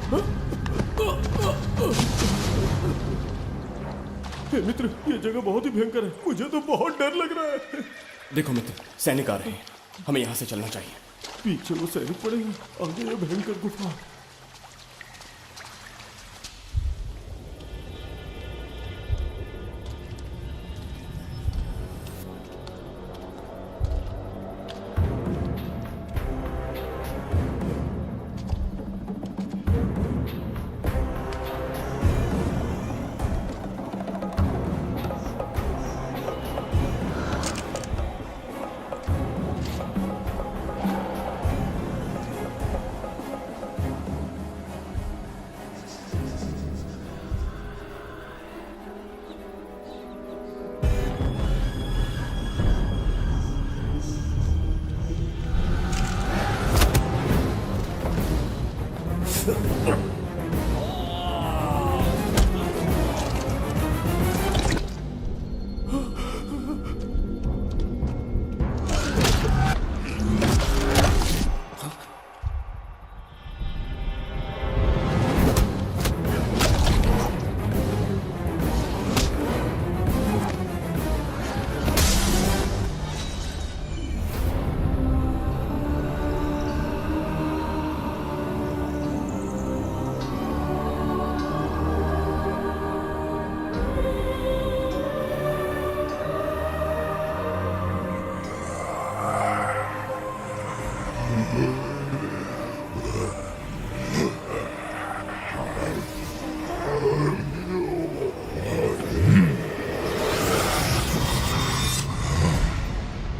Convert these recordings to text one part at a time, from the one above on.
हे मित्र, ये जगह बहुत ही भयंकर है। मुझे तो बहुत डर लग रहा है। देखो मित्र, सैनिक आ रहे हैं, हमें यहाँ से चलना चाहिए। पीछे वो सैनिक पड़े हैं, आगे ये भयंकर गुफा।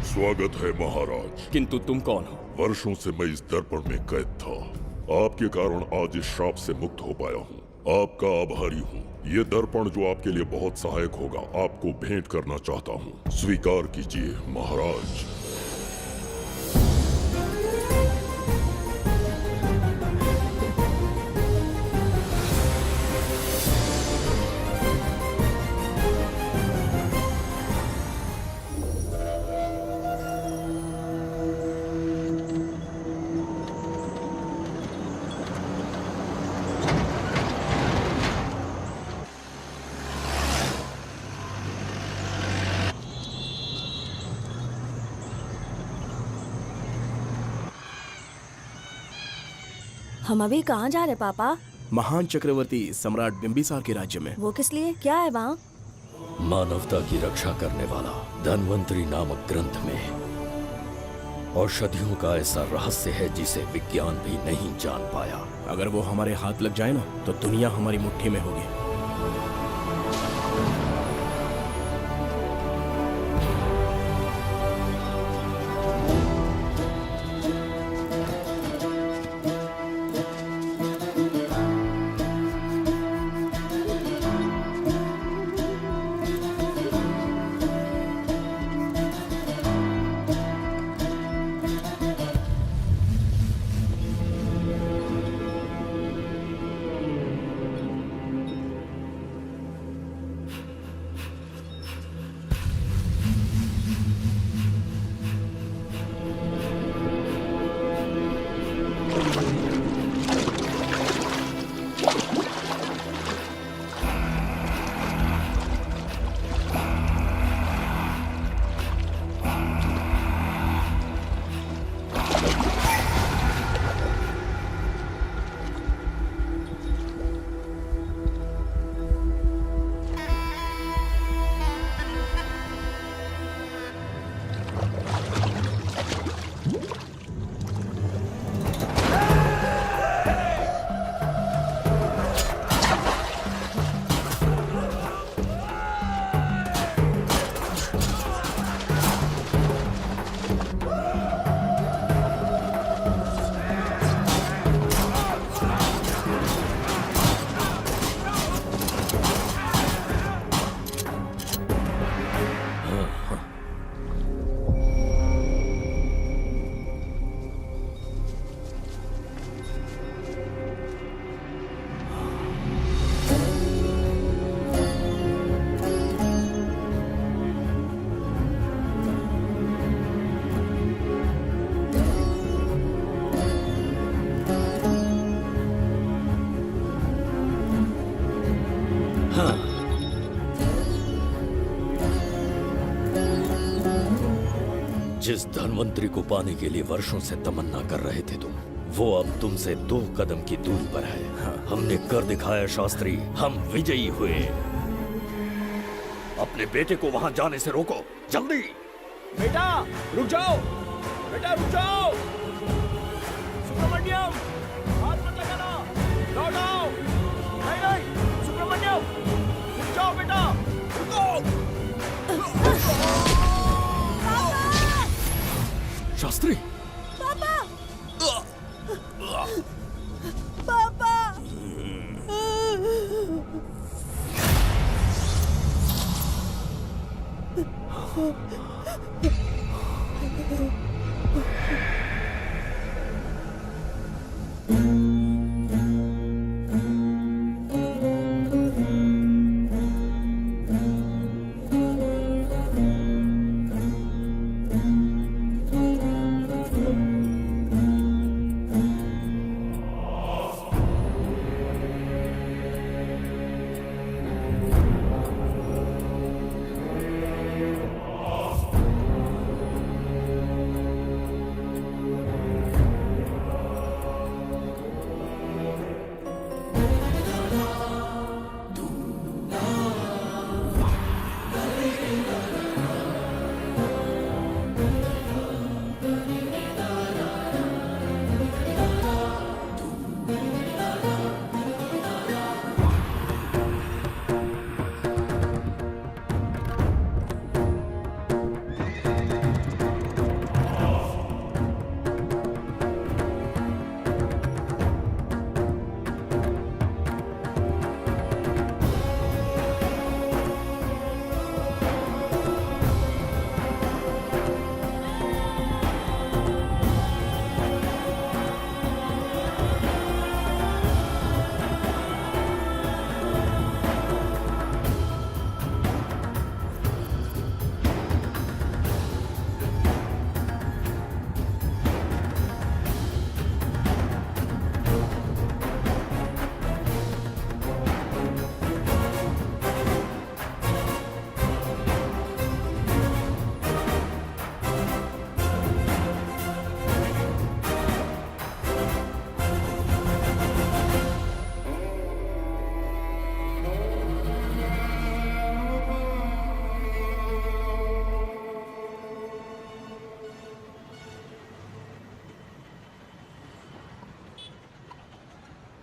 स्वागत है महाराज। किंतु तुम कौन हो? वर्षों से मैं इस दर्पण में कैद था। आपके कारण आज इस श्राप से मुक्त हो पाया हूँ। आपका आभारी हूँ। ये दर्पण जो आपके लिए बहुत सहायक होगा, आपको भेंट करना चाहता हूँ। स्वीकार कीजिए महाराज। हम अभी कहाँ जा रहे पापा? महान चक्रवर्ती सम्राट बिंबिसार के राज्य में। वो किस लिए? क्या है वहाँ? मानवता की रक्षा करने वाला धन्वंतरी नामक ग्रंथ में औषधियों का ऐसा रहस्य है जिसे विज्ञान भी नहीं जान पाया। अगर वो हमारे हाथ लग जाए ना, तो दुनिया हमारी मुट्ठी में होगी। जिस धनवंतरी को पाने के लिए वर्षों से तमन्ना कर रहे थे तुम, वो अब तुमसे 2 कदम की दूरी पर है। हमने कर दिखाया शास्त्री, हम विजयी हुए। अपने बेटे को वहां जाने से रोको, जल्दी। बेटा रुक जाओ, बेटा रुक जाओ। सुब्रमण्यम, हाथ मत लगाना, लौट आओ। नहीं नहीं सुब्रमण्यम, रुक जाओ बेटा, रुको। शास्त्री, पापा पापा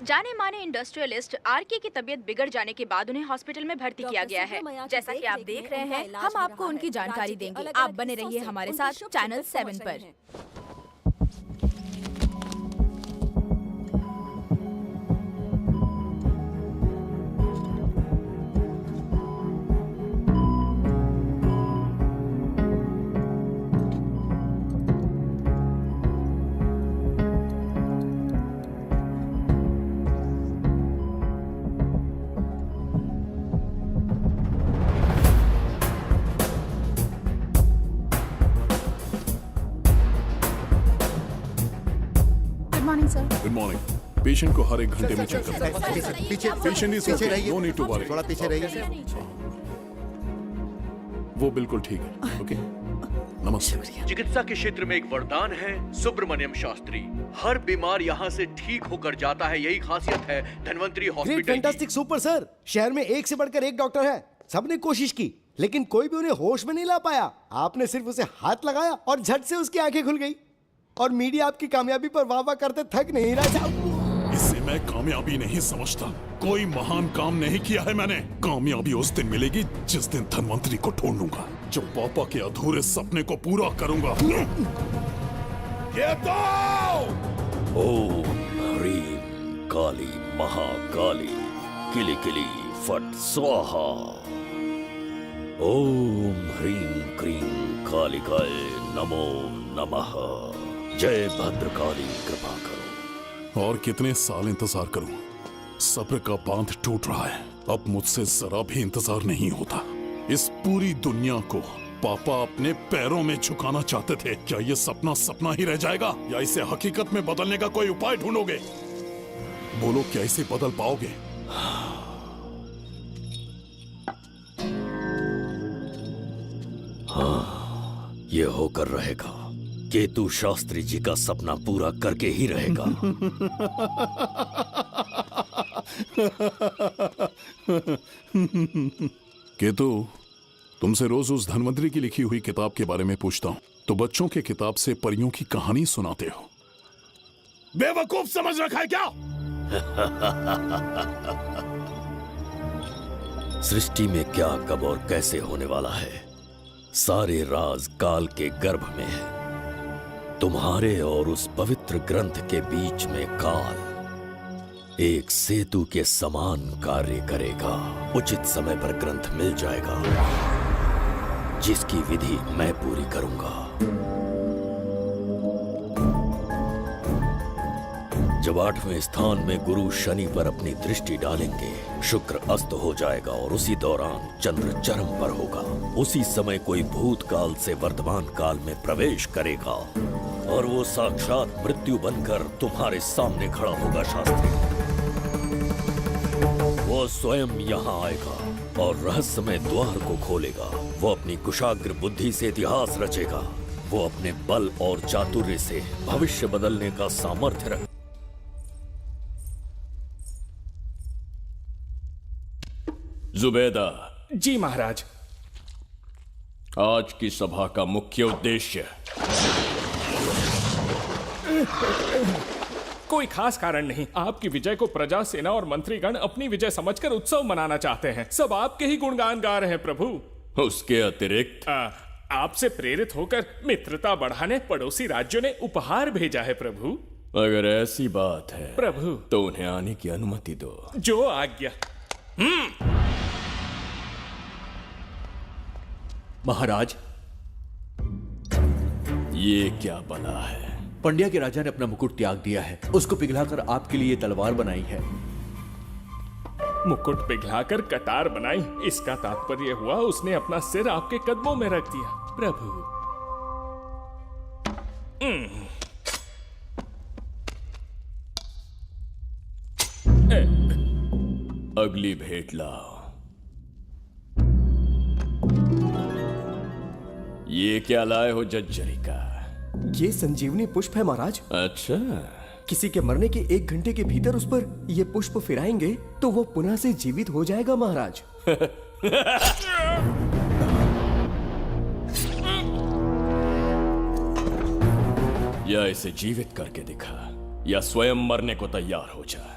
जाने माने इंडस्ट्रियलिस्ट आरके की तबीयत बिगड़ जाने के बाद उन्हें हॉस्पिटल में भर्ती किया गया है। जैसा कि आप देख रहे हैं, हम आपको उनकी जानकारी देंगे। आप बने रहिए हमारे साथ चैनल 7 पर। Good morning. पेशेंट को हर 1 घंटे में चेक करता है। पीछे patient is okay, no need to worry. थोड़ा पीछे रहिए। वो बिल्कुल ठीक है। ओके, नमस्ते। चिकित्सा के क्षेत्र में एक वरदान है सुब्रमण्यम शास्त्री। हर बीमार यहाँ से ठीक होकर जाता है, यही खासियत है धनवंतरी ग्रेट, हॉस्पिटल की। Fantastic, super sir. शहर में एक से बढ़कर एक डॉक्टर है। सबने कोशिश की लेकिन कोई भी उन्हें होश में नहीं ला पाया। आपने सिर्फ उसे हाथ लगाया और झट से उसकी आंखें खुल गई। और मीडिया आपकी कामयाबी पर वाह वाह करते थक नहीं रहा। इसे मैं कामयाबी नहीं समझता। कोई महान काम नहीं किया है मैंने। कामयाबी उस दिन मिलेगी जिस दिन धनवंतरी को ढूंढूंगा, जो पापा के अधूरे सपने को पूरा करूंगा। ये तो ओम ह्रीं काली महाकाली किली किली फट स्वाहा। ओम ह्रीं क्रीं कालिकाय नमो नमः। जय भद्रकाली, कृपा करो। और कितने साल इंतजार करूं? सब्र का बांध टूट रहा है। अब मुझसे जरा भी इंतजार नहीं होता। इस पूरी दुनिया को पापा अपने पैरों में झुकाना चाहते थे। क्या ये सपना सपना ही रह जाएगा या इसे हकीकत में बदलने का कोई उपाय ढूंढोगे? बोलो, क्या इसे बदल पाओगे? ये होकर रहेगा। केतु शास्त्री जी का सपना पूरा करके ही रहेगा। केतु, तुमसे रोज उस धनवंतरी की लिखी हुई किताब के बारे में पूछता हूं तो बच्चों के किताब से परियों की कहानी सुनाते हो। बेवकूफ समझ रखा है क्या? सृष्टि में क्या, कब और कैसे होने वाला है, सारे राज काल के गर्भ में है। तुम्हारे और उस पवित्र ग्रंथ के बीच में काल एक सेतु के समान कार्य करेगा। उचित समय पर ग्रंथ मिल जाएगा, जिसकी विधि मैं पूरी करूंगा। जब 8वें स्थान में गुरु शनि पर अपनी दृष्टि डालेंगे, शुक्र अस्त हो जाएगा और उसी दौरान चंद्र चरम पर होगा। उसी समय कोई भूतकाल से वर्तमान काल में प्रवेश करेगा और वो साक्षात मृत्यु बनकर तुम्हारे सामने खड़ा होगा। शास्त्री, वो स्वयं यहाँ आएगा और रहस्यमय द्वार को खोलेगा। वो अपनी कुशाग्र बुद्धि से इतिहास रचेगा। वो अपने बल और चातुर्य से भविष्य बदलने का सामर्थ्य रख। जुबेदा। जी महाराज। आज की सभा का मुख्य उद्देश्य कोई खास कारण नहीं। आपकी विजय को प्रजा, सेना और मंत्रीगण अपनी विजय समझकर उत्सव मनाना चाहते हैं। सब आपके ही गुणगान गा रहे हैं प्रभु। उसके अतिरिक्त आपसे प्रेरित होकर मित्रता बढ़ाने पड़ोसी राज्यों ने उपहार भेजा है प्रभु। अगर ऐसी बात है प्रभु, तो उन्हें आने की अनुमति दो। जो आज्ञा। महाराज, ये क्या बला है? पंड्या के राजा ने अपना मुकुट त्याग दिया है। उसको पिघलाकर आपके लिए तलवार बनाई है। मुकुट पिघलाकर कटार बनाई, इसका तात्पर्य हुआ उसने अपना सिर आपके कदमों में रख दिया प्रभु। अगली भेंट लाओ। ये क्या लाए हो जज्जरी का? ये संजीवनी पुष्प है महाराज। अच्छा, किसी के मरने के 1 घंटे के भीतर उस पर ये पुष्प फिराएंगे तो वो पुनः से जीवित हो जाएगा महाराज। या इसे जीवित करके दिखा, या स्वयं मरने को तैयार हो जा।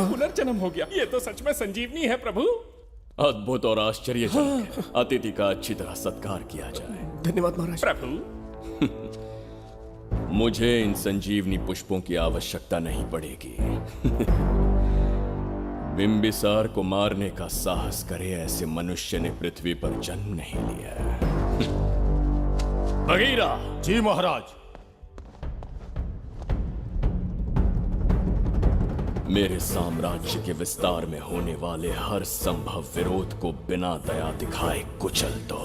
पुनर्जन्म हो गया। ये तो सच में संजीवनी है प्रभु। अद्भुत और आश्चर्यजनक है। अतिथि का अच्छी तरह सत्कार किया जाए। धन्यवाद महाराज। प्रभु, मुझे इन संजीवनी पुष्पों की आवश्यकता नहीं पड़ेगी। बिंबिसार को मारने का साहस करे ऐसे मनुष्य ने पृथ्वी पर जन्म नहीं लिया। बगीरा। जी महाराज। मेरे साम्राज्य के विस्तार में होने वाले हर संभव विरोध को बिना दया दिखाए कुचल दो।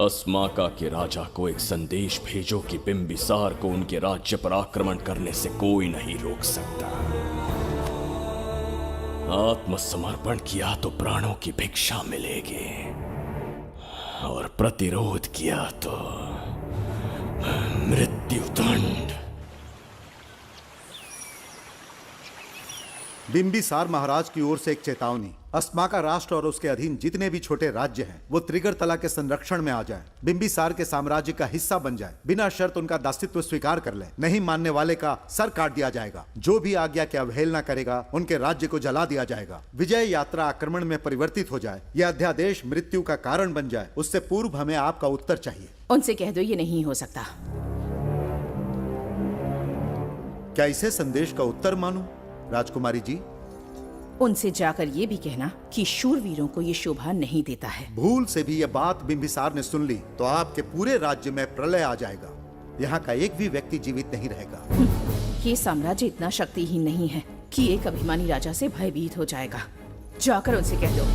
अस्माका के राजा को एक संदेश भेजो कि बिंबिसार को उनके राज्य पर आक्रमण करने से कोई नहीं रोक सकता। आत्मसमर्पण किया तो प्राणों की भिक्षा मिलेगी, और प्रतिरोध किया तो मृत्युदंड। बिंबिसार महाराज की ओर से एक चेतावनी। अस्माका राष्ट्र और उसके अधीन जितने भी छोटे राज्य हैं, वो त्रिगर्तला के संरक्षण में आ जाएं, बिंबिसार के साम्राज्य का हिस्सा बन जाए, बिना शर्त उनका दासित्व स्वीकार कर ले। नहीं मानने वाले का सर काट दिया जाएगा। जो भी आज्ञा की अवहेलना करेगा, उनके राज्य को जला दिया जाएगा। विजय यात्रा आक्रमण में परिवर्तित हो जाए, यह अध्यादेश मृत्यु का कारण बन जाए, उससे पूर्व हमें आपका उत्तर चाहिए। उनसे कह दो ये नहीं हो सकता। क्या इसे संदेश का उत्तर मानूं? राजकुमारी जी, उनसे जाकर ये भी कहना कि शूरवीरों को ये शोभा नहीं देता है। भूल से भी ये बात बिंबिसार ने सुन ली तो आपके पूरे राज्य में प्रलय आ जाएगा। यहाँ का एक भी व्यक्ति जीवित नहीं रहेगा। ये साम्राज्य इतना शक्तिहीन नहीं है कि एक अभिमानी राजा से भयभीत हो जाएगा। जाकर उनसे कह दो।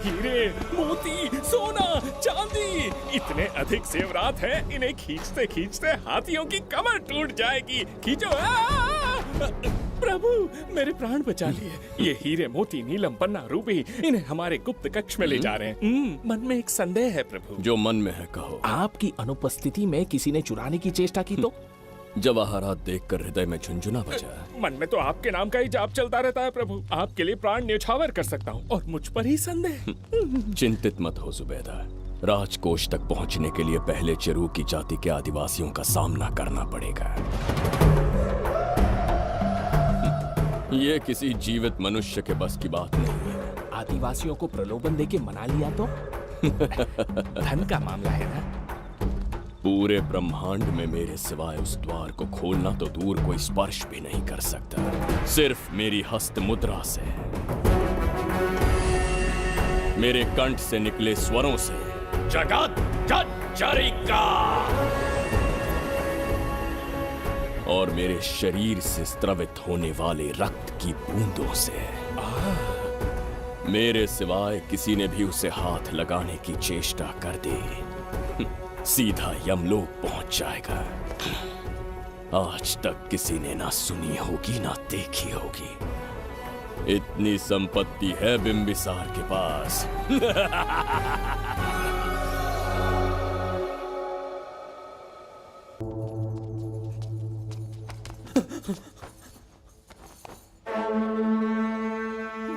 हीरे, मोती, सोना, चांदी, इतने अधिक जेवरात हैं, इन्हें खींचते खींचते हाथियों की कमर टूट जाएगी। खींचो। प्रभु, मेरे प्राण बचा लिए। ये हीरे, मोती, नीलम, पन्ना, रूबी, इन्हें हमारे गुप्त कक्ष में ले जा रहे हैं। मन में एक संदेह है प्रभु। जो मन में है कहो। आपकी अनुपस्थिति में किसी ने चुराने की चेष्टा की तो? जवाहरात देखकर हृदय में झुंझुना बजा। मन में तो आपके नाम का ही जाप चलता रहता है प्रभु। आपके लिए प्राण न्यौछावर कर सकता हूँ और मुझ पर ही संदेह। चिंतित मत हो जुबैदा। राजकोष तक पहुंचने के लिए पहले चिरूकी जाति के आदिवासियों का सामना करना पड़ेगा। ये किसी जीवित मनुष्य के बस की बात नहीं है। आदिवासियों को प्रलोभन देके मना लिया तो? धन का मामला है ना? पूरे ब्रह्मांड में मेरे सिवाय उस द्वार को खोलना तो दूर कोई स्पर्श भी नहीं कर सकता। सिर्फ मेरी हस्त मुद्रा से, मेरे कंठ से निकले स्वरों से, जगत जर्जरिका, और मेरे शरीर से स्त्रवित होने वाले रक्त की बूंदों से। मेरे सिवाय किसी ने भी उसे हाथ लगाने की चेष्टा कर दी, सीधा यमलोक पहुंच जाएगा। आज तक किसी ने ना सुनी होगी ना देखी होगी। इतनी संपत्ति है बिंबिसार के पास।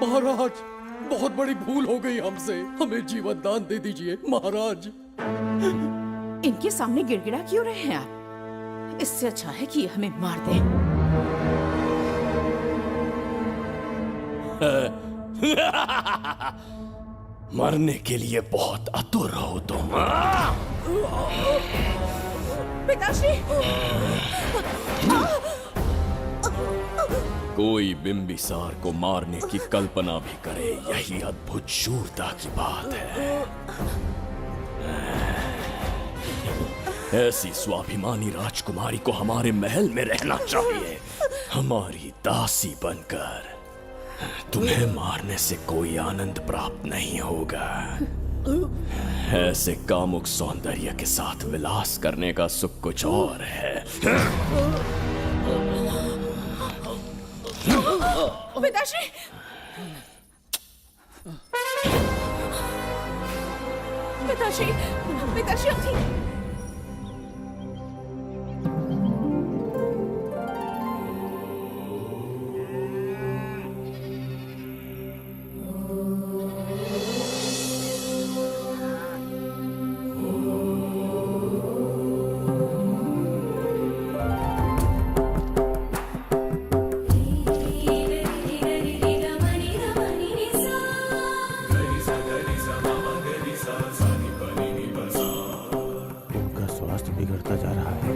महाराज, बहुत बड़ी भूल हो गई हमसे। हमें जीवन दान दे दीजिए महाराज। इनके सामने गिड़गिड़ा क्यों रहे हैं आप? इससे अच्छा है कि ये हमें मार दें। मरने के लिए बहुत आतुर हो तुम। पिताश्री! कोई बिंबिसार को मारने की कल्पना भी करे, यही अद्भुत शूरता की बात है। ऐसी स्वाभिमानी राजकुमारी को हमारे महल में रहना चाहिए, हमारी दासी बनकर। तुम्हें मारने से कोई आनंद प्राप्त नहीं होगा। ऐसे कामुक सौंदर्य के साथ विलास करने का सुख कुछ और है। पिताश्री! पिताश्री! पिताश्री उठिए! बिगड़ता जा रहा है।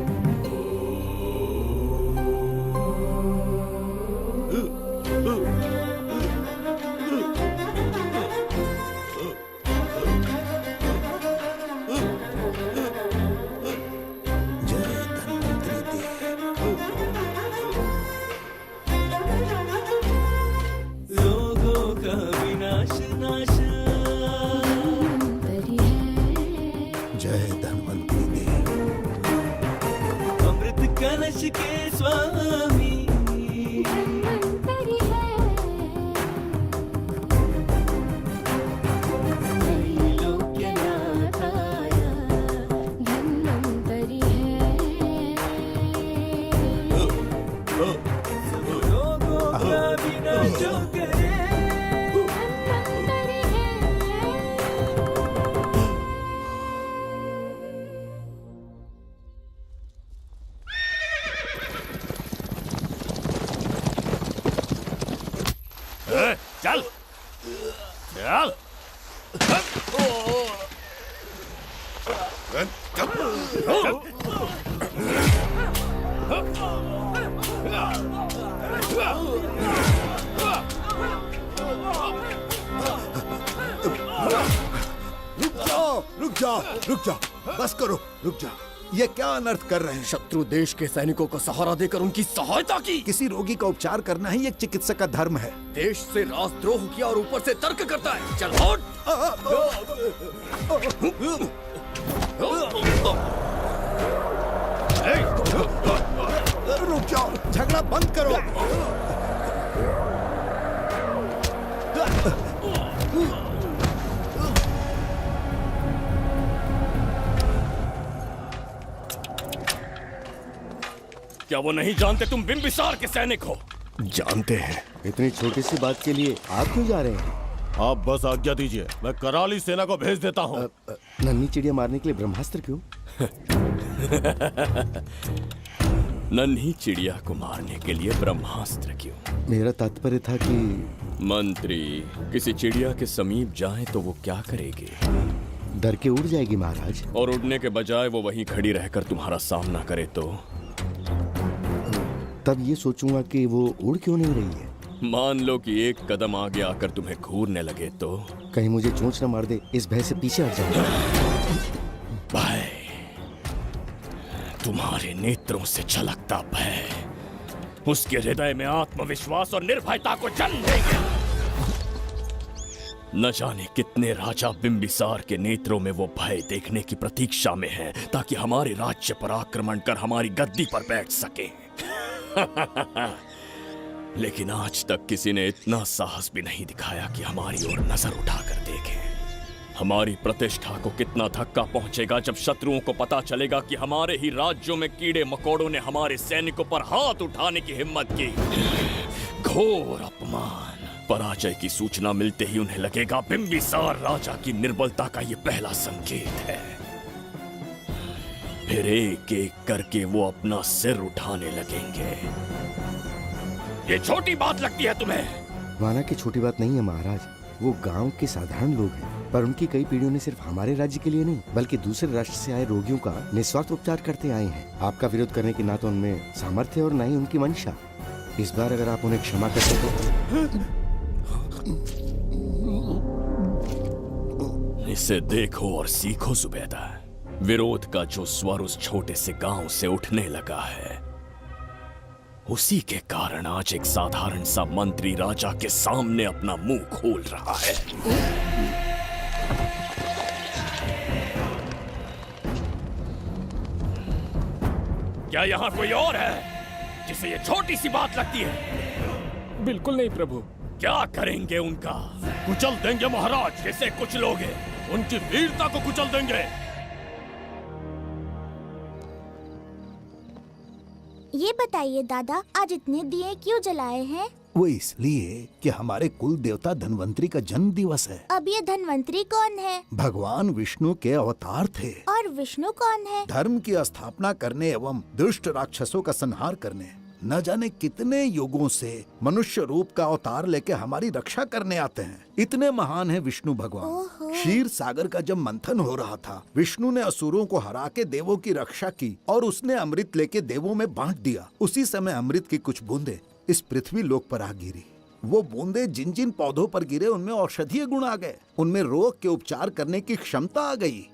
के स्वामी चल चल रुक जाओ, बस करो, रुक जाओ। ये क्या अनर्थ कर रहे हैं? शत्रु देश के सैनिकों को सहारा देकर उनकी सहायता की। किसी रोगी का उपचार करना ही एक चिकित्सक का धर्म है। देश से राजद्रोह किया और ऊपर से तर्क करता है। चल हट। रुक जाओ, झगड़ा बंद करो। क्या वो नहीं जानते तुम बिंबिसार के सैनिक हो? जानते हैं। इतनी छोटी सी बात के लिए आप क्यों जा रहे हैं? आप बस आज्ञा दीजिए, मैं कराली सेना को भेज देता हूँ। नन्ही चिड़िया मारने के लिए ब्रह्मास्त्र क्यों? नन्ही चिड़िया को मारने के लिए ब्रह्मास्त्र क्यों? मेरा तात्पर्य था कि मंत्री किसी चिड़िया के समीप जाए तो वो क्या करेगी? डर के उड़ जाएगी महाराज। और उड़ने के बजाय वो वहीं खड़ी रहकर तुम्हारा सामना करे तो? तब ये सोचूंगा कि वो उड़ क्यों नहीं रही है। मान लो कि एक कदम आगे आकर तुम्हें घूरने लगे तो? कहीं मुझे चोंच न मार दे, इस भय से पीछे हट जाऊंगा। भय, तुम्हारे नेत्रों से झलकता भय उसके हृदय में आत्मविश्वास और निर्भयता को जन्म देगा। न जाने कितने राजा बिंबिसार के नेत्रों में वो भय देखने की प्रतीक्षा में हैं, ताकि हमारे राज्य पर आक्रमण कर हमारी गद्दी पर बैठ सके। लेकिन आज तक किसी ने इतना साहस भी नहीं दिखाया कि हमारी ओर नजर उठाकर देखे। हमारी प्रतिष्ठा को कितना धक्का पहुंचेगा जब शत्रुओं को पता चलेगा कि हमारे ही राज्यों में कीड़े मकोड़ों ने हमारे सैनिकों पर हाथ उठाने की हिम्मत की। घोर अपमान। पराजय की सूचना मिलते ही उन्हें लगेगा बिंबिसार राजा की निर्बलता का ये पहला संकेत है। फिर एक एक करके वो अपना सिर उठाने लगेंगे। ये छोटी बात लगती है तुम्हें? माना कि छोटी बात नहीं है महाराज। वो गांव के साधारण लोग हैं, पर उनकी कई पीढ़ियों ने सिर्फ हमारे राज्य के लिए नहीं बल्कि दूसरे राष्ट्र से आए रोगियों का निस्वार्थ उपचार करते आए हैं। आपका विरोध करने की ना तो उनमें सामर्थ्य और ना ही उनकी मंशा। इस बार अगर आप उन्हें क्षमा कर सके। इसे देखो और सीखो जुबैदा। विरोध का जो स्वर उस छोटे से गांव से उठने लगा है, उसी के कारण आज एक साधारण सा मंत्री राजा के सामने अपना मुंह खोल रहा है। क्या यहाँ कोई और है जिसे ये छोटी सी बात लगती है? बिल्कुल नहीं प्रभु। क्या करेंगे उनका? कुचल देंगे महाराज। जैसे कुछ लोग हैं, उनकी वीरता को कुचल देंगे। ये बताइए दादा, आज इतने दिए क्यों जलाए हैं? वो इसलिए कि हमारे कुल देवता धन्वंतरी का जन्म दिवस है। अब ये धन्वंतरी कौन है? भगवान विष्णु के अवतार थे। और विष्णु कौन है? धर्म की स्थापना करने एवं दुष्ट राक्षसों का संहार करने। न जाने कितने युगों से मनुष्य रूप का अवतार लेके हमारी रक्षा करने आते हैं। इतने महान है विष्णु भगवान। क्षीर सागर का जब मंथन हो रहा था, विष्णु ने असुरों को हरा के देवों की रक्षा की और उसने अमृत लेके देवों में बांट दिया। उसी समय अमृत की कुछ बूंदे इस पृथ्वी लोक पर आ गिरी। वो बूंदे जिन जिन पौधों पर गिरे उनमें औषधीय गुण आ गए, उनमें रोग के उपचार करने की क्षमता आ गई।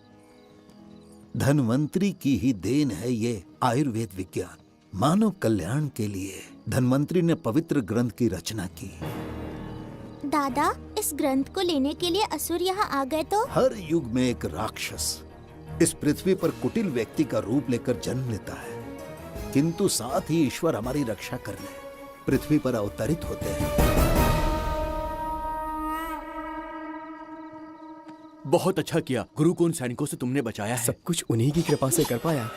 धन्वंतरी की ही देन है ये आयुर्वेद विज्ञान। मानव कल्याण के लिए धन्वंतरी ने पवित्र ग्रंथ की रचना की। दादा, इस ग्रंथ को लेने के लिए असुर यहाँ आ गए तो? हर युग में एक राक्षस इस पृथ्वी पर कुटिल व्यक्ति का रूप लेकर जन्म लेता है, किंतु साथ ही ईश्वर हमारी रक्षा करने पृथ्वी पर अवतरित होते हैं। बहुत अच्छा किया गुरु को उन सैनिकों से तुमने बचाया है। सब कुछ उन्हीं की कृपा से कर पाया।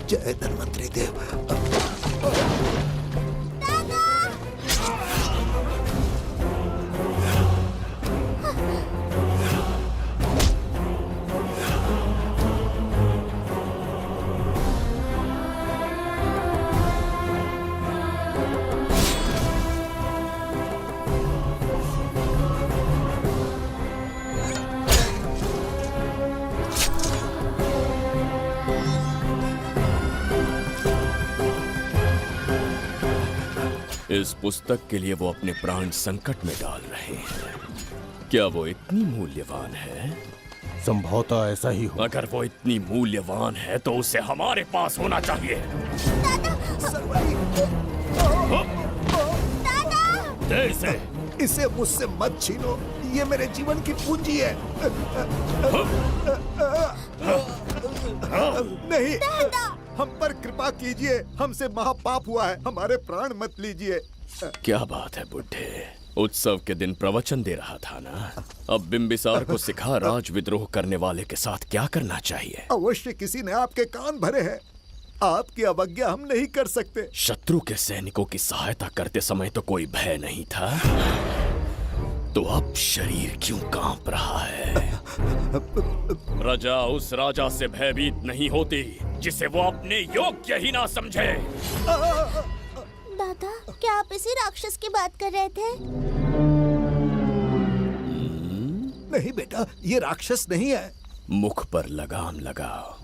जय धन्वंतरी देव। इस पुस्तक के लिए वो अपने प्राण संकट में डाल रहे हैं। क्या वो इतनी मूल्यवान है? संभवतः ऐसा ही हो। अगर वो इतनी मूल्यवान है तो उसे हमारे पास होना चाहिए। दे इसे। इसे मुझसे मत छीनो, ये मेरे जीवन की पूंजी है। नहीं, हम पर कृपा कीजिए, हमसे महापाप हुआ है, हमारे प्राण मत लीजिए। क्या बात है बुड्ढे, उत्सव के दिन प्रवचन दे रहा था ना? अब बिंबिसार को सिखा राज विद्रोह करने वाले के साथ क्या करना चाहिए। अवश्य किसी ने आपके कान भरे हैं, आपकी अवज्ञा हम नहीं कर सकते। शत्रु के सैनिकों की सहायता करते समय तो कोई भय नहीं था, तो अब शरीर क्यों कांप रहा है? प्रजा उस राजा से भयभीत नहीं होती जिसे वो अपने योग्य ही ना समझे। दादा, क्या आप इसी राक्षस की बात कर रहे थे? नहीं बेटा, ये राक्षस नहीं है। मुख पर लगाम लगाओ।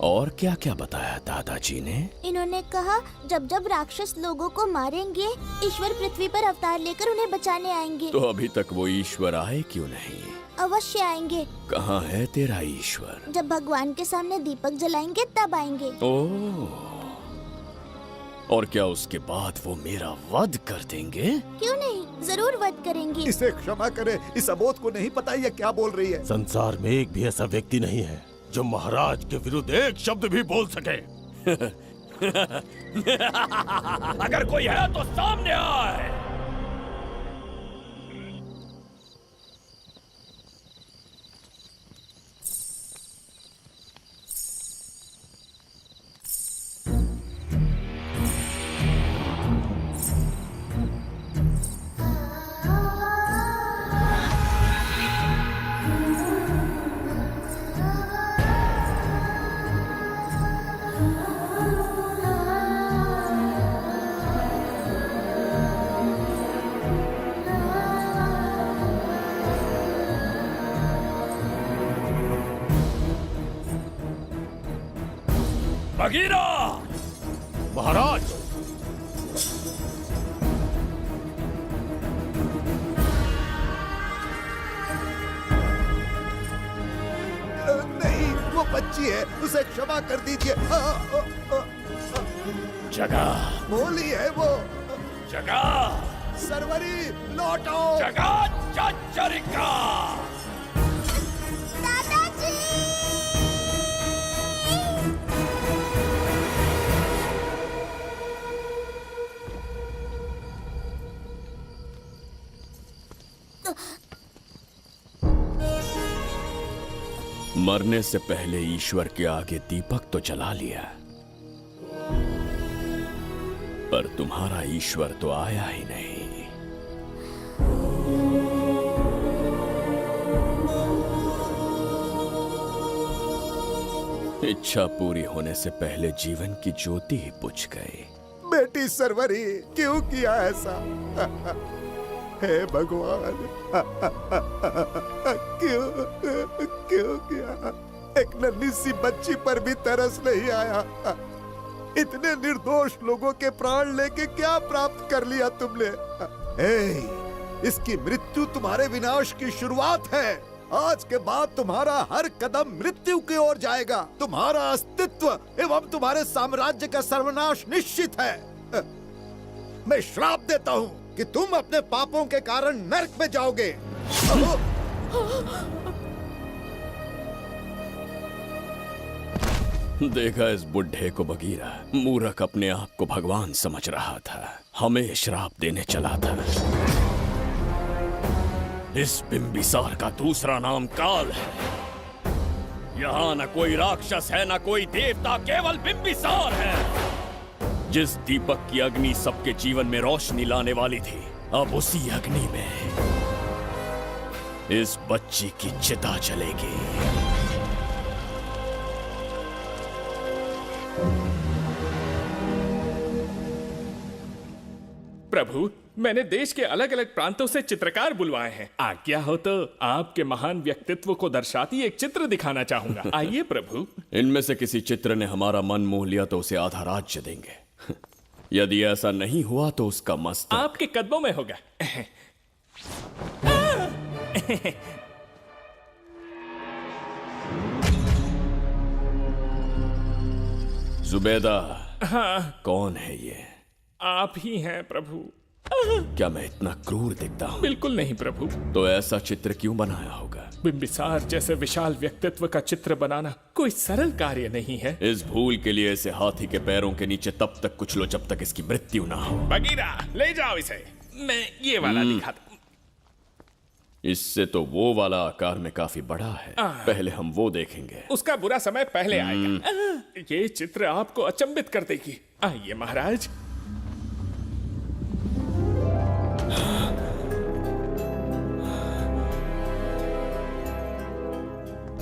और क्या क्या बताया दादाजी ने? इन्होंने कहा जब जब राक्षस लोगों को मारेंगे, ईश्वर पृथ्वी पर अवतार लेकर उन्हें बचाने आएंगे। तो अभी तक वो ईश्वर आए क्यों नहीं? अवश्य आएंगे। कहाँ है तेरा ईश्वर? जब भगवान के सामने दीपक जलाएंगे तब आएंगे। ओह, और क्या उसके बाद वो मेरा वध कर देंगे? क्यों नहीं, जरूर वध करेंगे। इसे क्षमा करे, इस अबोध को नहीं पता ये क्या बोल रही है। संसार में एक भी ऐसा व्यक्ति नहीं है जो महाराज के विरुद्ध एक शब्द भी बोल सके। अगर कोई है तो सामने आए। बगीरा! महाराज! नहीं, वो बच्ची है, उसे क्षमा कर दीजिए। जगह बोली है वो। जगह सरवरी लौटो। जगह चरिका। मरने से पहले ईश्वर के आगे दीपक तो जला लिया, पर तुम्हारा ईश्वर तो आया ही नहीं। इच्छा पूरी होने से पहले जीवन की ज्योति ही बुझ गई। बेटी सरवरी, क्यों किया ऐसा? हे भगवान, क्यों किया? एक नन्ही सी बच्ची पर भी तरस नहीं आया। इतने निर्दोष लोगों के प्राण लेके क्या प्राप्त कर लिया तुमने? इसकी मृत्यु तुम्हारे विनाश की शुरुआत है। आज के बाद तुम्हारा हर कदम मृत्यु की ओर जाएगा। तुम्हारा अस्तित्व एवं तुम्हारे साम्राज्य का सर्वनाश निश्चित है। मैं श्राप देता हूँ कि तुम अपने पापों के कारण नरक में जाओगे। देखा इस बुढ़े को बगीरा, मूर्ख अपने आप को भगवान समझ रहा था, हमें श्राप देने चला था। इस बिंबिसार का दूसरा नाम काल है यहाँ न कोई राक्षस है, न कोई देवता, केवल बिंबिसार है। जिस दीपक की अग्नि सबके जीवन में रोशनी लाने वाली थी, अब उसी अग्नि में इस बच्ची की चिता जलेगी। प्रभु, मैंने देश के अलग अलग प्रांतों से चित्रकार बुलवाए हैं। आज्ञा हो तो आपके महान व्यक्तित्व को दर्शाती एक चित्र दिखाना चाहूंगा। आइए प्रभु। इनमें से किसी चित्र ने हमारा मन मोह लिया तो उसे आधा राज्य देंगे। यदि ऐसा नहीं हुआ तो उसका मस्तक आपके कदमों में होगा। जुबेदा, हाँ, कौन है ये? आप ही हैं प्रभु। क्या मैं इतना क्रूर दिखता हूँ? बिल्कुल नहीं प्रभु। तो ऐसा चित्र क्यों बनाया होगा? बिंबिसार जैसे विशाल व्यक्तित्व का चित्र बनाना कोई सरल कार्य नहीं है। इस भूल के लिए इसे हाथी के पैरों के नीचे तब तक कुचलो जब तक इसकी मृत्यु ना हो। बगीरा, ले जाओ इसे। मैं ये वाला दिखाता हूँ। इससे तो वो वाला आकार में काफी बड़ा है। पहले हम वो देखेंगे। उसका बुरा समय पहले आएगा। ये चित्र आपको अचंभित कर देगी। आइए महाराज।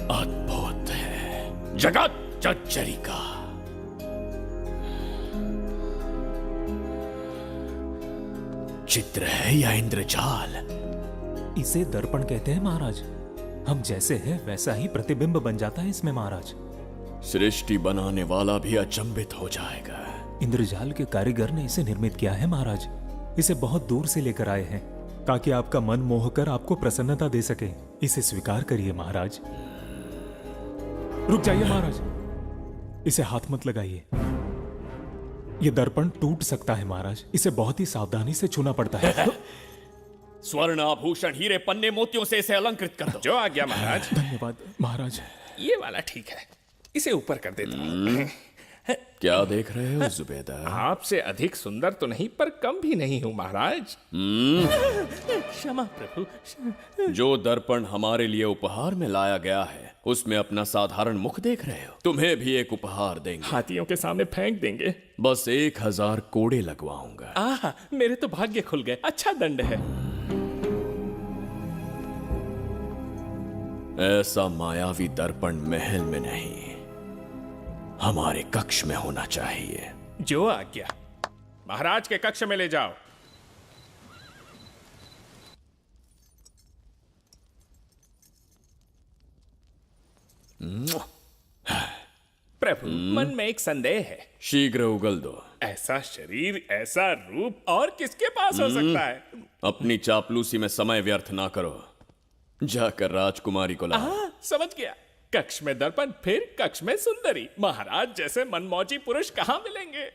अद्भुत है, जगत जज्जरी का। चित्र है या इंद्रजाल? इसे दर्पण कहते हैं महाराज। हम जैसे हैं वैसा ही प्रतिबिंब बन जाता है इसमें महाराज। सृष्टि बनाने वाला भी अचंभित हो जाएगा। इंद्रजाल के कारीगर ने इसे निर्मित किया है महाराज। इसे बहुत दूर से लेकर आए हैं ताकि आपका मन मोह कर आपको प्रसन्नता दे सके। इसे स्वीकार करिए महाराज। रुक जाइए महाराज, इसे हाथ मत लगाइए। यह दर्पण टूट सकता है महाराज। इसे बहुत ही सावधानी से छूना पड़ता है। स्वर्ण आभूषण हीरे पन्ने मोतियों से इसे अलंकृत कर दो। जो आ गया महाराज। धन्यवाद महाराज। ये वाला ठीक है, इसे ऊपर कर देता हूँ। क्या देख रहे हो जुबेदा? आपसे अधिक सुंदर तो नहीं पर कम भी नहीं हूँ महाराज। क्षमा प्रभु। जो दर्पण हमारे लिए उपहार में लाया गया है उसमें अपना साधारण मुख देख रहे हो? तुम्हें भी एक उपहार देंगे। हाथियों के सामने फेंक देंगे। बस 1000 कोड़े लगवाऊंगा। आह, मेरे तो भाग्य खुल गए। अच्छा दंड है। ऐसा मायावी दर्पण महल में नहीं, हमारे कक्ष में होना चाहिए। जो आज्ञा। महाराज के कक्ष में ले जाओ। प्रभु, मन में एक संदेह है। शीघ्र उगल दो। ऐसा शरीर, ऐसा रूप और किसके पास हो सकता है? अपनी चापलूसी में समय व्यर्थ ना करो। जाकर राजकुमारी को लाओ। समझ गया। कक्ष में दर्पण, फिर कक्ष में सुंदरी। महाराज जैसे मनमौजी पुरुष कहां मिलेंगे?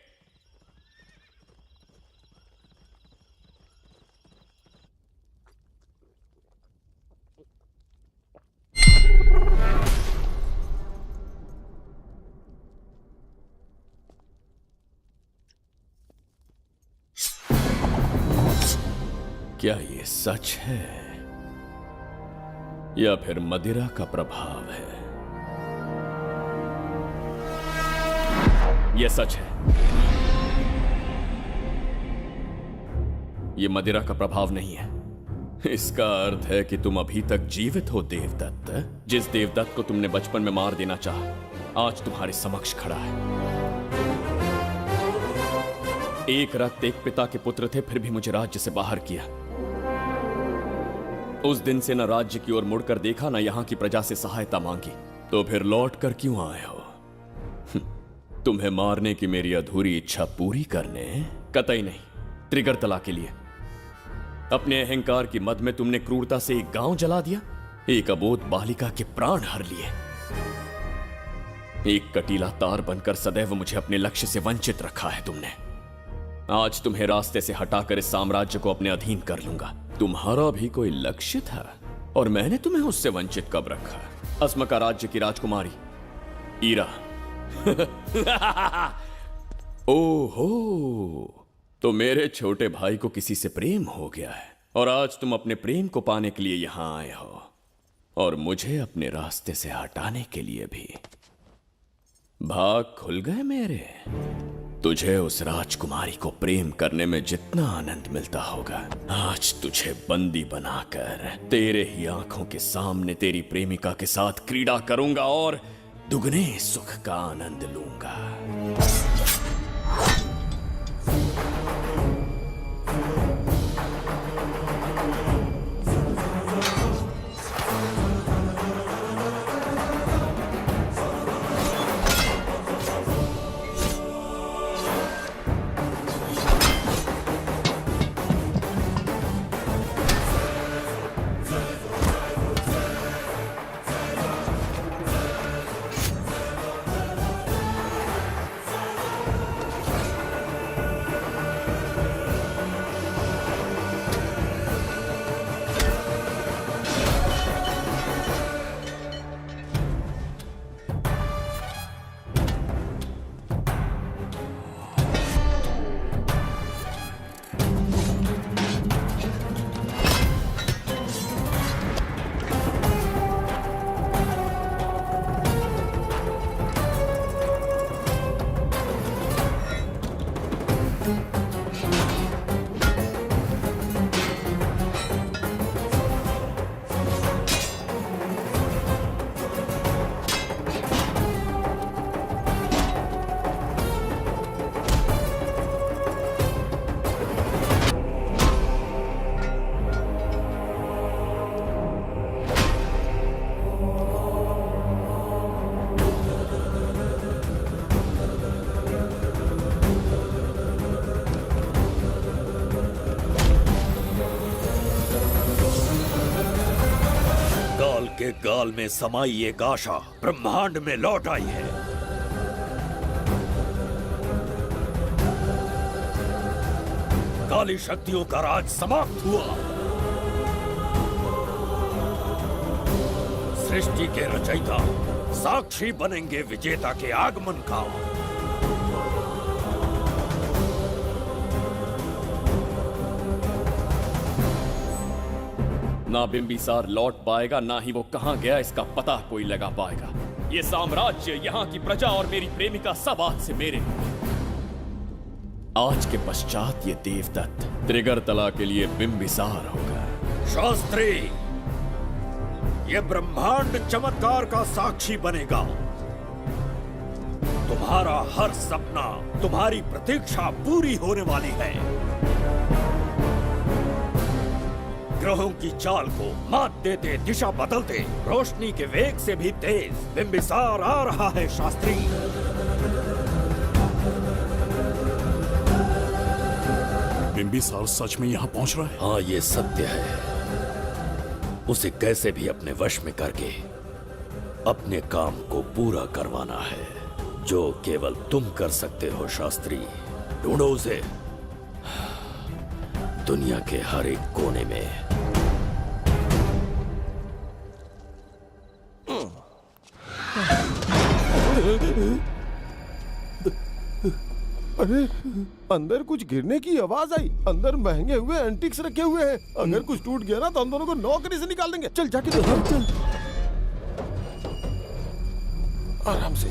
क्या ये सच है या फिर मदिरा का प्रभाव है? यह सच है। यह मदिरा का प्रभाव नहीं है। इसका अर्थ है कि तुम अभी तक जीवित हो देवदत्त। जिस देवदत्त को तुमने बचपन में मार देना चाहा, आज तुम्हारे समक्ष खड़ा है। एक रक्त एक पिता के पुत्र थे, फिर भी मुझे राज्य से बाहर किया। उस दिन से न राज्य की ओर मुड़कर देखा, न यहां की प्रजा से सहायता मांगी। तो फिर लौट कर क्यों आए हो? तुम्हें मारने की मेरी अधूरी इच्छा पूरी करने? कतई नहीं, त्रिगर्तला के लिए। अपने अहंकार की मद में तुमने क्रूरता से एक गांव जला दिया, एक अबोध बालिका के प्राण हर लिए। एक कटीला तार बनकर सदैव मुझे अपने लक्ष्य से वंचित रखा है तुमने। आज तुम्हें रास्ते से हटाकर इस साम्राज्य को अपने अधीन कर लूंगा। तुम्हारा भी कोई लक्ष्य था और मैंने तुम्हें उससे वंचित कब रखा? अस्मका राज्य की राजकुमारी ईरा। ओहो, तो मेरे छोटे भाई को किसी से प्रेम हो गया है और आज तुम अपने प्रेम को पाने के लिए यहां आए हो। और मुझे अपने रास्ते से हटाने के लिए भी। भाग खुल गए मेरे। तुझे उस राजकुमारी को प्रेम करने में जितना आनंद मिलता होगा, आज तुझे बंदी बनाकर तेरे ही आंखों के सामने तेरी प्रेमिका के साथ क्रीड़ा करूंगा और दुगने सुख का आनंद लूंगा। के गाल में समाई एक आशा ब्रह्मांड में लौट आई है। काली शक्तियों का राज समाप्त हुआ। सृष्टि के रचयिता साक्षी बनेंगे विजेता के आगमन का। ना बिंबिसार लौट पाएगा, ना ही वो कहां गया इसका पता कोई लगा पाएगा। ये साम्राज्य, यहाँ की प्रजा और मेरी प्रेमिका सब आज से मेरे। आज के पश्चात ये देवदत्त त्रिगर्तला के लिए बिंबिसार होगा। शास्त्री, ये ब्रह्मांड चमत्कार का साक्षी बनेगा। तुम्हारा हर सपना, तुम्हारी प्रतीक्षा पूरी होने वाली है। ग्रहों की चाल को मात देते, दिशा बदलते, रोशनी के वेग से भी तेज बिंबिसार आ रहा है। शास्त्री, बिंबिसार सच में यहाँ पहुँच रहा है? हाँ, ये सत्य है। उसे कैसे भी अपने वश में करके अपने काम को पूरा करवाना है, जो केवल तुम कर सकते हो। शास्त्री, ढूंढो उसे दुनिया के हर एक कोने में। अरे, अंदर कुछ गिरने की आवाज आई। अंदर महंगे हुए एंटिक्स रखे हुए हैं। अगर कुछ टूट गया ना तो हम दोनों को नौकरी से निकाल देंगे। चल जाके देख। चल आराम से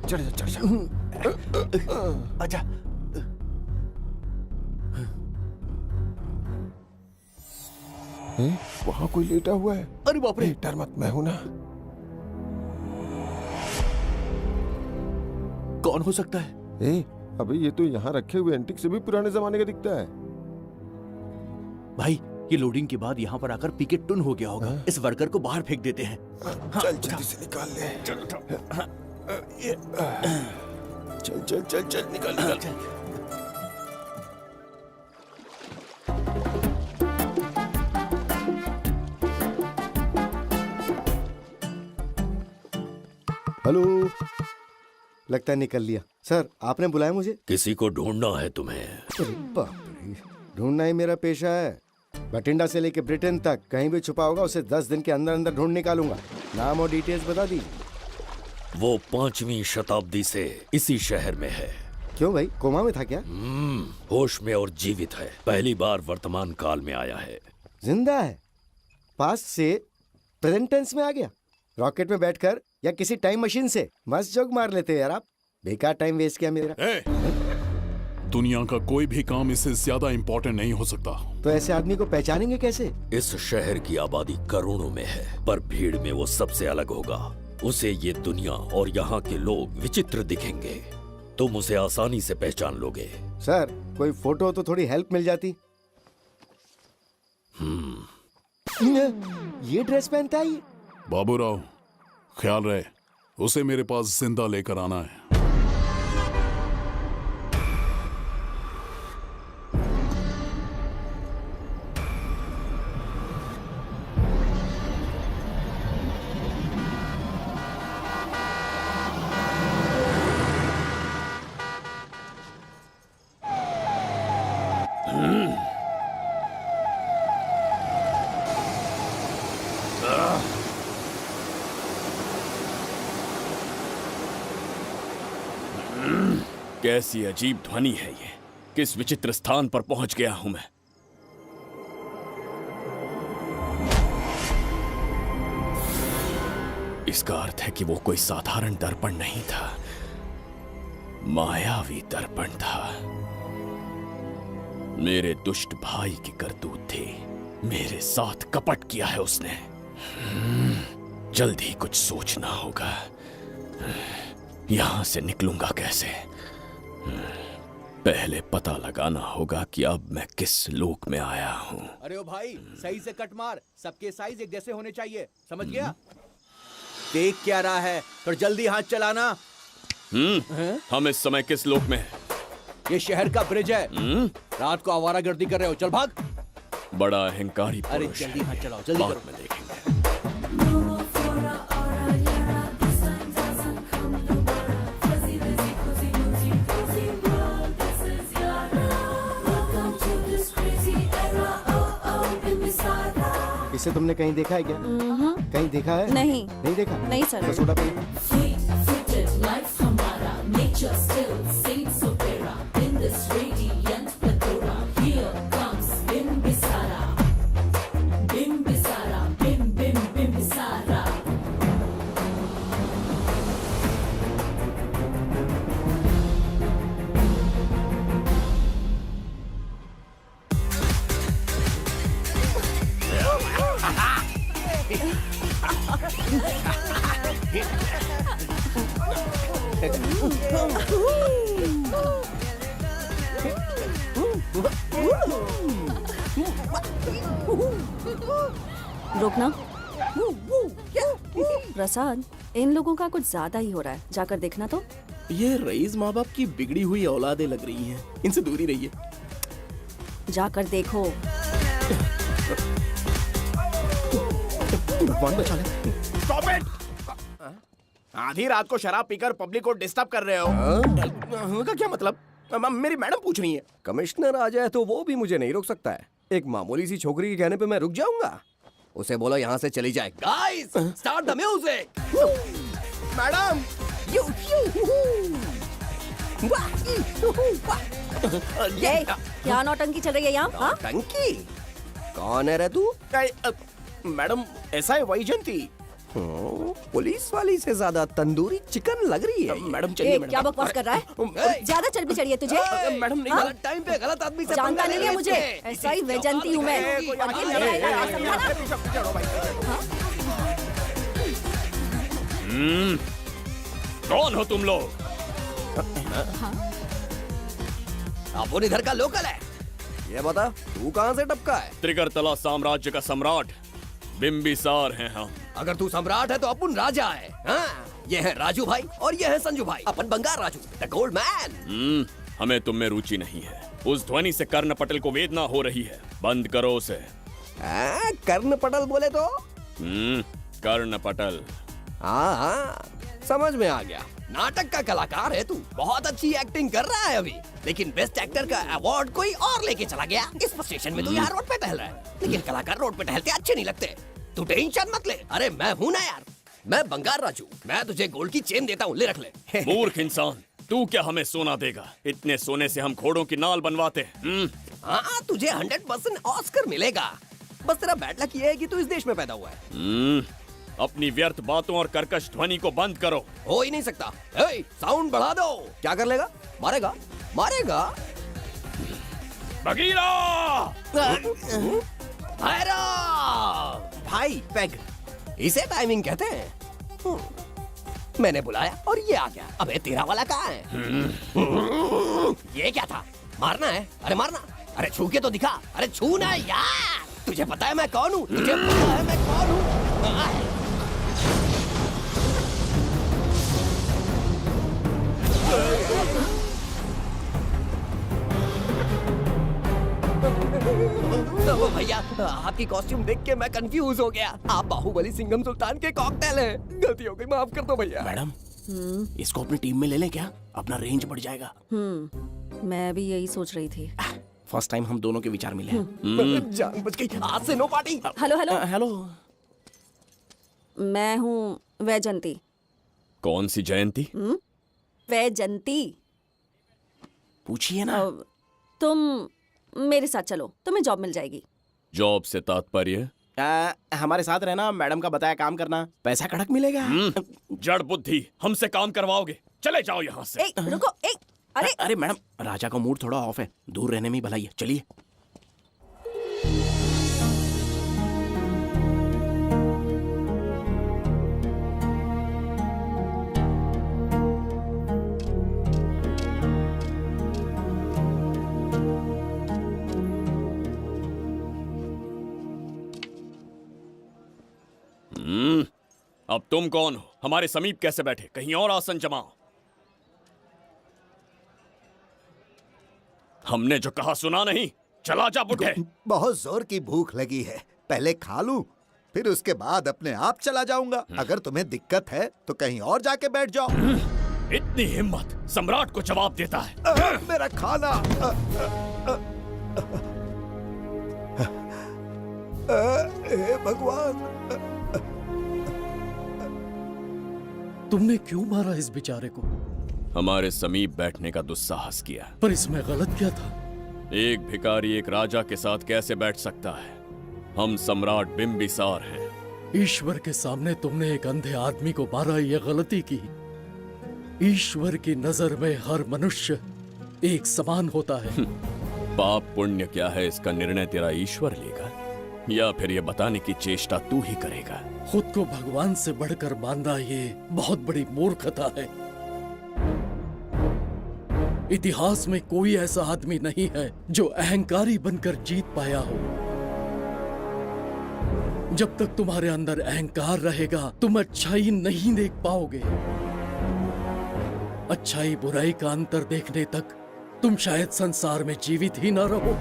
चढ़ जा, चढ़ जा। आजा। वहाँ कोई लेटा हुआ है। अरे बाप रे, डर मत, मैं हूं ना। कौन हो सकता है? अबे ये तो यहाँ रखे हुए एंटिक से भी पुराने जमाने का दिखता है। भाई, ये लोडिंग के बाद यहाँ पर आकर पिकेट टुन हो गया होगा। इस वर्कर को बाहर फेंक देते हैं। चल जल्दी से निकाल ले। चल चल चल चल निकाल निकाल। हेलो, लगता है निकल लिया। सर, आपने बुलाया मुझे? किसी को ढूंढना है तुम्हें। अरे बाप रे, ढूंढना ही मेरा पेशा है। बठिंडा से लेके ब्रिटेन तक कहीं भी छुपा होगा उसे 10 दिन के अंदर अंदर ढूंढ निकालूंगा। नाम और डिटेल्स बता दीजिए। वो 5वीं शताब्दी से इसी शहर में है। क्यों भाई, कोमा में था क्या? होश में और जीवित है। पहली बार वर्तमान काल में आया है। जिंदा है? पास से प्रेजेंट टेंस में आ गया। रॉकेट में बैठकर या किसी टाइम मशीन से मस्त जोक मार लेते यार आप। बेकार टाइम वेस्ट किया मेरा। दुनिया का कोई भी काम इससे ज्यादा इंपॉर्टेंट नहीं हो सकता। तो ऐसे आदमी को पहचानेंगे कैसे? इस शहर की आबादी करोड़ों में है, पर भीड़ में वो सबसे अलग होगा। उसे ये दुनिया और यहाँ के लोग विचित्र दिखेंगे। तुम उसे आसानी से पहचान लोगे। सर कोई फोटो तो थोड़ी हेल्प मिल जाती। ये ड्रेस पहनता है ये? बाबूराव, ख्याल रहे, उसे मेरे पास जिंदा लेकर आना है। कैसी अजीब ध्वनि है ये। किस विचित्र स्थान पर पहुंच गया हूं मैं। इसका अर्थ है कि वो कोई साधारण दर्पण नहीं था, मायावी दर्पण था। मेरे दुष्ट भाई की करतूत थी। मेरे साथ कपट किया है उसने। जल्द ही कुछ सोचना होगा। यहां से निकलूंगा कैसे? पहले पता लगाना होगा कि अब मैं किस लोक में आया हूँ। अरे ओ भाई, सही से कट मार। सबके साइज एक जैसे होने चाहिए, समझ गया? देख क्या रहा है, तो जल्दी हाथ चलाना। हम इस समय किस लोक में हैं? ये शहर का ब्रिज है। रात को आवारागर्दी कर रहे हो, चल भाग। बड़ा अहंकारी पुरुष। अरे जल्दी हाथ चलाओ, जल्दी बाद करो। में देखेंगे। इसे तुमने कहीं देखा है क्या? कहीं देखा है? नहीं। नहीं देखा? नहीं सर। तो सोडा पी। रोकना। प्रसाद, इन लोगों का कुछ ज्यादा ही हो रहा है, जाकर देखना तो। ये रईस माँ बाप की बिगड़ी हुई औलादें लग रही हैं। इनसे दूर ही रहिए। जाकर देखो। भगवान बचा ले। Stop it! आधी रात को शराब पीकर पब्लिक को डिस्टर्ब कर रहे हो। का क्या मतलब? मेरी मैडम पूछ रही है। कमिश्नर आ जाए तो वो भी मुझे नहीं रोक सकता है। एक मामूली सी छोकरी के कहने पे मैं रुक जाऊंगा? उसे बोलो यहाँ से चली जाए। Guys, start the music. Madam, ये क्या नौटंकी चल रही है यहाँ? हाँ? टंकी? कौन है रे तू? मैडम, ऐसा है वैजयंती। पुलिस वाली से ज्यादा तंदूरी चिकन लग रही है। मैडम चलिए। क्या बकवास कर रहा है? ज्यादा चर्बी चढ़ी है तुझे? मैडम नहीं, गलत टाइम पे गलत आदमी से जानता नहीं है मुझे। ऐसा ही वैजयंती हूँ मैं। और ये लड़ाई का समझा ना? कौन हो तुम लोग? अपन इधर का लोकल है। ये बता, तू कहाँ से टपका है? त्रिगर्तला साम्राज्य का सम्राट बिंबिसार हैं हम। अगर तू सम्राट है तो अपन राजा है। हाँ, ये है राजू भाई और ये है संजू भाई। अपन बंगार राजू, द गोल्ड मैन। हमें तुम में रुचि नहीं है। उस ध्वनि से कर्ण पटल को वेदना हो रही है। बंद करो उसे। कर्ण पटल बोले तो? कर्ण पटल। हाँ, समझ में आ गया। नाटक का कलाकार है तू। बहुत अच्छी एक्टिंग कर रहा है अभी, लेकिन बेस्ट एक्टर का अवार्ड कोई और लेके चला गया। इस स्टेशन में तू यहाँ रोड पे टहल रहा है, लेकिन कलाकार रोड पे टहलते अच्छे नहीं लगते। तू टेंशन मत ले। अरे मैं हूँ ना यार, मैं बंगार राजू। मैं तुझे गोल्ड की चेन देता हूँ, ले रख ले। मूर्ख इंसान, तू क्या हमें सोना देगा? इतने सोने से हम घोड़ों की नाल बनवाते हैं। हाँ, तुझे 100% ऑस्कर मिलेगा। बस तेरा बैड लक ये है कि तू इस देश में पैदा हुआ है। अपनी व्यर्थ बातों और कर्कश ध्वनि को बंद करो। हो ही नहीं सकता। ए, साउंड बढ़ा दो। क्या कर लेगा? मारेगा? मारेगा? बगीरा! भाई पैग, इसे टाइमिंग कहते हैं। मैंने बुलाया और ये आ गया। अबे तेरा वाला कहाँ है? ये क्या था? मारना है? अरे मारना। अरे छू के तो दिखा। अरे छू ना यार। तुझे पता है मैं कौन हूँ? तुझे पता है मैं कौन हूँ? भैया, आपकी कॉस्ट्यूम देख के मैं कंफ्यूज हो गया। आप बाहुबली सिंघम सुल्तान के कॉकटेल हैं। गलती हो गई, माफ कर दो भैया। मैडम, इसको अपनी टीम में ले लें क्या? अपना रेंज बढ़ जाएगा। मैं भी यही सोच रही थी। फर्स्ट टाइम हम दोनों के विचार मिले हैं। जान बच गई। आज से no party. Hello hello hello, मैं हूँ वैजंती। कौन सी जयंती? वैजंती। पूछिए ना। तुम मेरे साथ चलो, तुम्हें जॉब मिल जाएगी। जॉब से तात्पर्य? हमारे साथ रहना, मैडम का बताया काम करना, पैसा कड़क मिलेगा। जड़ बुद्धि, हमसे काम करवाओगे? चले जाओ यहाँ से। रुको। अरे मैडम, राजा का मूड थोड़ा ऑफ है, दूर रहने में ही भलाई है। चलिए। अब तुम कौन हो? हमारे समीप कैसे बैठे? कहीं और आसन जमाओ। हमने जो कहा सुना नहीं? चला जा बुढ़े। बहुत जोर की भूख लगी है, पहले खा लूं, फिर उसके बाद अपने आप चला जाऊंगा। अगर तुम्हें दिक्कत है तो कहीं और जाके बैठ जाओ। इतनी हिम्मत सम्राट को जवाब देता है। मेरा खाना। हे भगवान, तुमने क्यों मारा इस बेचारे को? हमारे समीप बैठने का दुस्साहस किया। पर इसमें गलत क्या था? एक भिखारी एक राजा के साथ कैसे बैठ सकता है? हम सम्राट बिंबिसार हैं। ईश्वर के सामने तुमने एक अंधे आदमी को मारा, ये गलती की। ईश्वर की नजर में हर मनुष्य एक समान होता है। पाप पुण्य क्या है इसका निर्णय तेरा ईश्वर लेगा, या फिर ये बताने की चेष्टा तू ही करेगा? खुद को भगवान से बढ़कर मानना ये बहुत बड़ी मूर्खता है। इतिहास में कोई ऐसा आदमी नहीं है जो अहंकारी बनकर जीत पाया हो। जब तक तुम्हारे अंदर अहंकार रहेगा, तुम अच्छाई नहीं देख पाओगे। अच्छाई बुराई का अंतर देखने तक तुम शायद संसार में जीवित ही न रहो।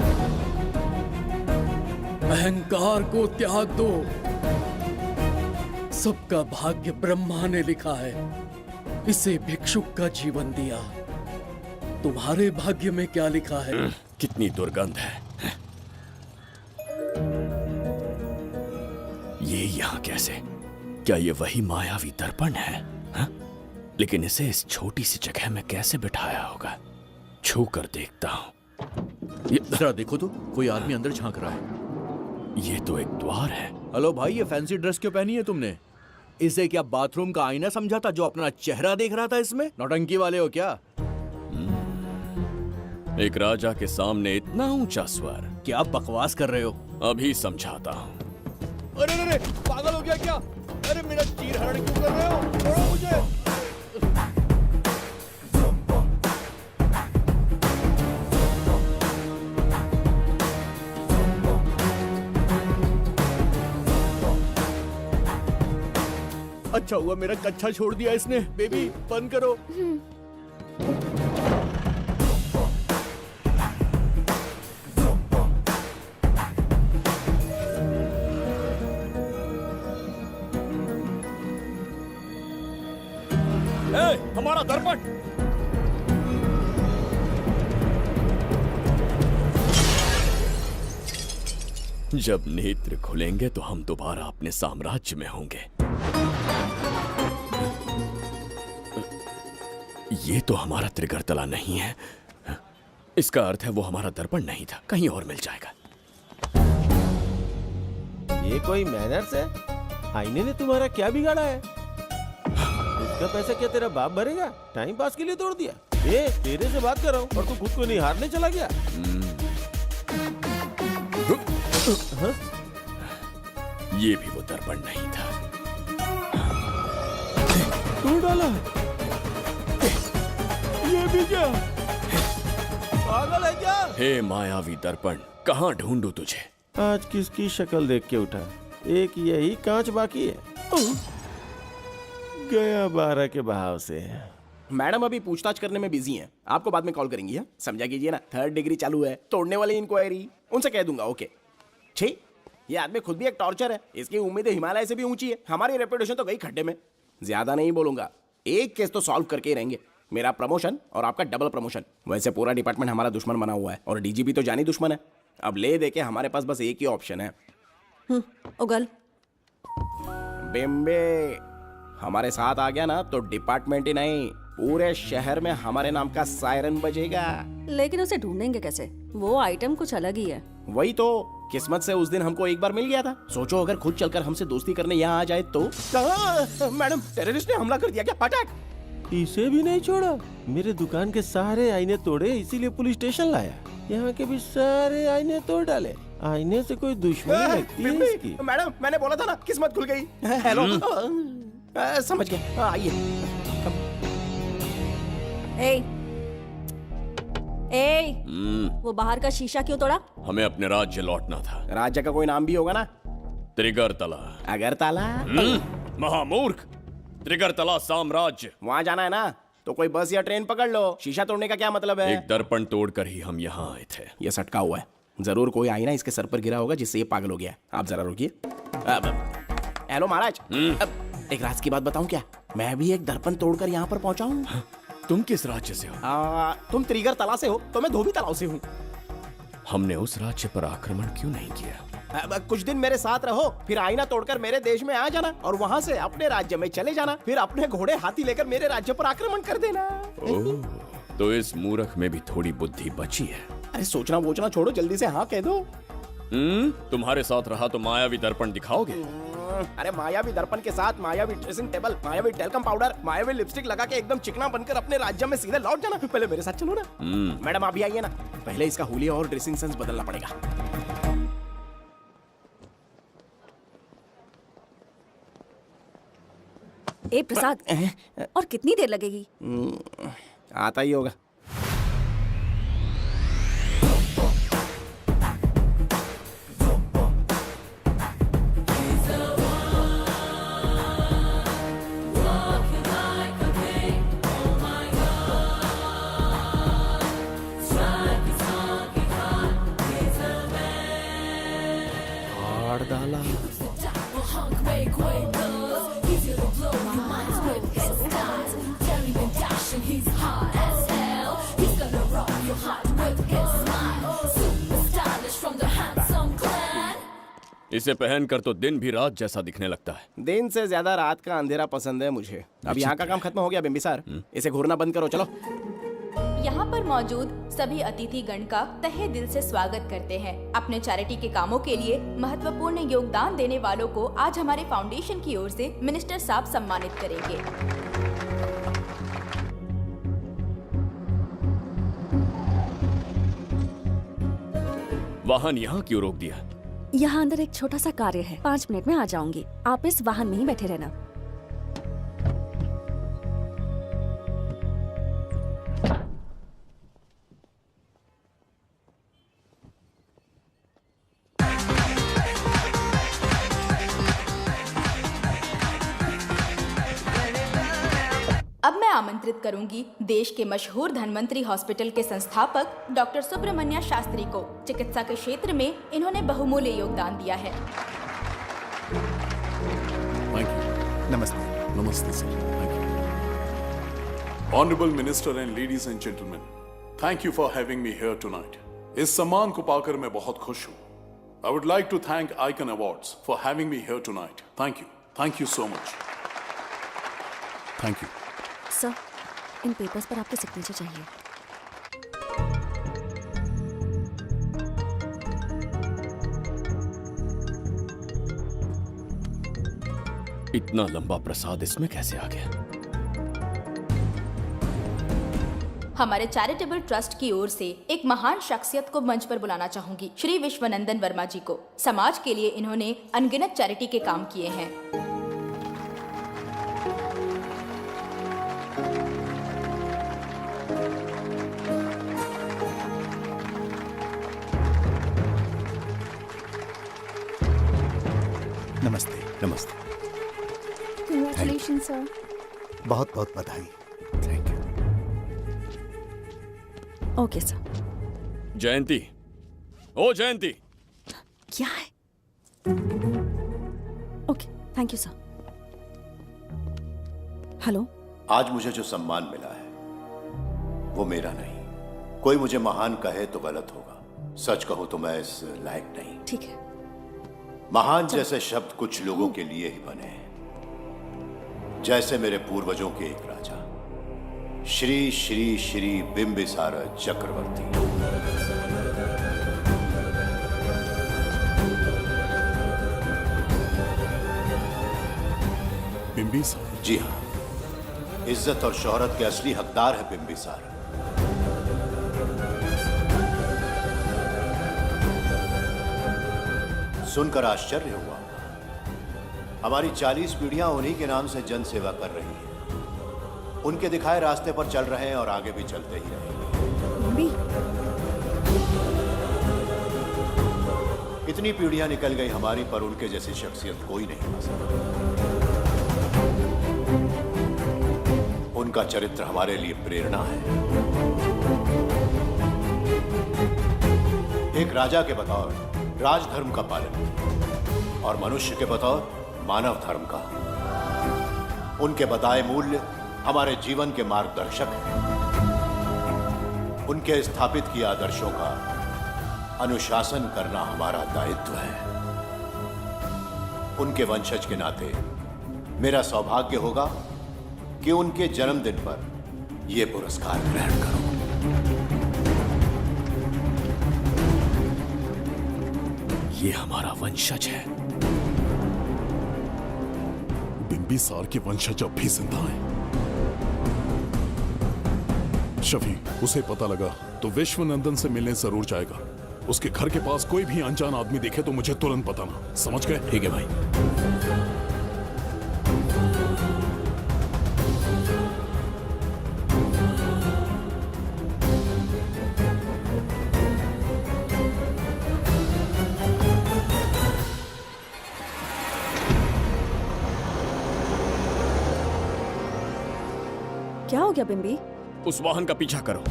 अहंकार को त्याग दो। सबका भाग्य ब्रह्मा ने लिखा है, इसे भिक्षुक का जीवन दिया। तुम्हारे भाग्य में क्या लिखा है? कितनी दुर्गंध है। ये यहाँ कैसे? क्या ये वही मायावी दर्पण है? हा? लेकिन इसे इस छोटी सी जगह में कैसे बिठाया होगा? छू कर देखता हूँ। ये जरा देखो तो, कोई आदमी अंदर झांक रहा है। ये तो एक द्वार है। हेलो भाई, ये फैंसी ड्रेस क्यों पहनी है तुमने? इसे क्या बाथरूम का आईना समझा था जो अपना चेहरा देख रहा था इसमें? नौटंकी वाले हो क्या? एक राजा के सामने इतना ऊंचा स्वर। क्या बकवास कर रहे हो? अभी समझाता हूँ। अरे अरे, पागल हो गया क्या? अरे मेरा चीर हरण क्यों कर रहे हो? छोड़ो मुझे। अच्छा हुआ मेरा कच्छा छोड़ दिया इसने। बेबी बंद करो। हमारा दर्पण। जब नेत्र खुलेंगे तो हम दोबारा अपने साम्राज्य में होंगे। ये तो हमारा त्रिगर्तला नहीं है। इसका अर्थ है वो हमारा दर्पण नहीं था, कहीं और मिल जाएगा। ये कोई मैनर्स है? आईने ने तुम्हारा क्या बिगाड़ा है? इसका पैसा क्या तेरा बाप भरेगा? टाइम पास के लिए तोड़ दिया। ये तेरे से बात कर रहा हूँ और तू खुद को निहारने चला गया। हाँ? ये भी वो दर्पण नहीं था। तोड़ डाला? ये भी क्या? पागल है क्या? हे मायावी दर्पण, कहाँ ढूंढूं तुझे? आज किसकी शक्ल देख के उठा? एक यही कांच बाकी है। गया 12 के बहाव से। मैडम अभी पूछताछ करने में बिजी हैं। आपको बाद में कॉल करेंगी। है समझा कीजिए ना, 3rd डिग्री चालू है। तोड़ने वाली इंक्वायरी उनसे कह दूंगा। ओके ठीक। ये आदमी खुद भी एक टॉर्चर है। इसकी उम्मीदें हिमालय से भी ऊंची है। हमारी रेपुटेशन तो गई खड्डे में। ज्यादा नहीं बोलूंगा, एक केस तो सॉल्व करके ही रहेंगे। मेरा प्रमोशन और आपका डबल प्रमोशन। वैसे पूरा डिपार्टमेंट हमारा दुश्मन बना हुआ है और डीजीपी तो जानी दुश्मन है। अब ले दे के हमारे पास बस एक ही ऑप्शन है। उगल बिम्बे हमारे साथ आ गया ना तो डिपार्टमेंट ही नहीं, पूरे शहर में हमारे नाम का सायरन बजेगा। लेकिन उसे ढूंढेंगे कैसे? वो आइटम कुछ अलग ही है। वही तो, किस्मत से उस दिन हमको एक बार मिल गया था। सोचो अगर खुद चलकर हमसे दोस्ती करने यहाँ आ जाए तो। मैडम टेररिस्ट ने हमला कर दिया क्या? अटैक! इसे भी नहीं छोड़ा। मेरे दुकान के सारे आईने तोड़े, इसीलिए पुलिस स्टेशन लाया। यहाँ के भी सारे आईने तोड़ डाले। आईने से कोई दुश्मनी लगती है इसकी। मैडम मैंने बोला था ना, किस्मत खुल गई। हेलो समझ गए, आइए। वो बाहर का शीशा क्यों तोड़ा? हमें अपने राज्य लौटना था। राज्य का कोई नाम भी होगा ना? त्रिगर्तला। अगरतला? महामूर्ख, त्रिगर्तला साम्राज्य। वहाँ जाना है ना तो कोई बस या ट्रेन पकड़ लो। शीशा तोड़ने का क्या मतलब है? एक दर्पण तोड़कर ही हम यहाँ आए थे। ये सटका हुआ है, जरूर कोई आईना इसके सर पर गिरा होगा जिससे ये पागल हो गया। आप जरा रुकिए। हेलो महाराज, एक राज की बात बताऊं क्या? मैं भी एक दर्पण तोड़कर यहाँ पर पहुंचा हूँ। तुम किस राज्य से हो? तुम त्रिगर्तला से हो तो मैं धोबी तालाब से हूँ। हमने उस राज्य पर आक्रमण क्यों नहीं किया? कुछ दिन मेरे साथ रहो, फिर आईना तोड़कर मेरे देश में आ जाना और वहाँ से अपने राज्य में चले जाना। फिर अपने घोड़े हाथी लेकर मेरे राज्य पर आक्रमण कर देना। ओह, तो इस मूर्ख में भी थोड़ी बुद्धि बची है। अरे सोचना वोचना छोड़ो, जल्दी से हाँ कह दो। तुम्हारे साथ रहा तो मायावी दर्पण दिखाओगे? अरे मायावी दर्पण के साथ मायावी ड्रेसिंग टेबल, मायावी टेल्कम पाउडर, मायावी लिपस्टिक लगा के एकदम चिकना बनकर अपने राज्य में सीधे लौट जाना। पहले मेरे साथ चलो ना। मैडम अभी आइए ना, पहले इसका हुलिया और ड्रेसिंग सेंस बदलना पड़ेगा। ए प्रसाद, और कितनी देर लगेगी? आता ही होगा। इसे पहनकर तो दिन भी रात जैसा दिखने लगता है। दिन से ज्यादा रात का अंधेरा पसंद है मुझे। अब यहाँ का काम खत्म हो गया बिम्बिसार, इसे घूरना बंद करो। चलो। यहाँ पर मौजूद सभी अतिथि गण का तहे दिल से स्वागत करते हैं। अपने चैरिटी के कामों के लिए महत्वपूर्ण योगदान देने वालों को आज हमारे फाउंडेशन की ओर से मिनिस्टर साहब सम्मानित करेंगे। वाहन यहाँ क्यों रोक दिया? यहाँ अंदर एक छोटा सा कार्य है, 5 मिनट में आ जाऊंगी। आप इस वाहन में ही बैठे रहना। अब मैं आमंत्रित करूंगी देश के मशहूर धन्वंतरी हॉस्पिटल के संस्थापक डॉक्टर सुब्रमण्य शास्त्री को। चिकित्सा के क्षेत्र में इन्होंने बहुमूल्य योगदान दिया है। नमस्ते। नमस्ते sir. Honorable Minister and ladies and gentlemen, thank you for having me here tonight. इस सम्मान को पाकर मैं बहुत खुश हूँ। I would like to thank Icon Awards for having me here tonight. Thank you. Thank you so much. Thank you. Sir, in papers पर आपके सिग्नेचर चाहिए। इतना लंबा प्रसाद इसमें कैसे आ गया? हमारे चैरिटेबल ट्रस्ट की ओर से एक महान शख्सियत को मंच पर बुलाना चाहूंगी, श्री विश्वनंदन वर्मा जी को। समाज के लिए इन्होंने अनगिनत चैरिटी के काम किए हैं। नमस्ते। नमस्ते। Congratulations, sir. बहुत बहुत बधाई। Thank you. Okay sir. Jayanti, ओ जयंती। क्या है? Okay, thank you sir. Hello. आज मुझे जो सम्मान मिला है वो मेरा नहीं। कोई मुझे महान कहे तो गलत होगा, सच कहूं तो मैं इस लायक नहीं। ठीक है। महान जैसे शब्द कुछ लोगों के लिए ही बने हैं, जैसे मेरे पूर्वजों के एक राजा श्री श्री श्री बिंबिसार चक्रवर्ती। बिंबिसार? जी हाँ, इज्जत और शोहरत के असली हकदार है बिंबिसार। सुनकर आश्चर्य हुआ। हमारी 40 पीढ़ियां उन्हीं के नाम से जन सेवा कर रही हैं। उनके दिखाए रास्ते पर चल रहे हैं और आगे भी चलते ही रहेंगे। इतनी पीढ़ियां निकल गई हमारी, पर उनके जैसी शख्सियत कोई नहीं पा सकता। उनका चरित्र हमारे लिए प्रेरणा है। एक राजा के बतौर राजधर्म का पालन और मनुष्य के बतौर मानव धर्म का। उनके बताए मूल्य हमारे जीवन के मार्गदर्शक हैं। उनके स्थापित किए आदर्शों का अनुशासन करना हमारा दायित्व है। उनके वंशज के नाते मेरा सौभाग्य होगा कि उनके जन्मदिन पर यह पुरस्कार ग्रहण करूं। ये हमारा वंशज है। बिंबिसार के वंशज अब भी जिंदा हैं। शफी, उसे पता लगा तो विश्वनंदन से मिलने जरूर जाएगा। उसके घर के पास कोई भी अनजान आदमी दिखे तो मुझे तुरंत बताना, समझ गए? ठीक है भाई। क्या हो गया बिम्बी? उस वाहन का पीछा करो।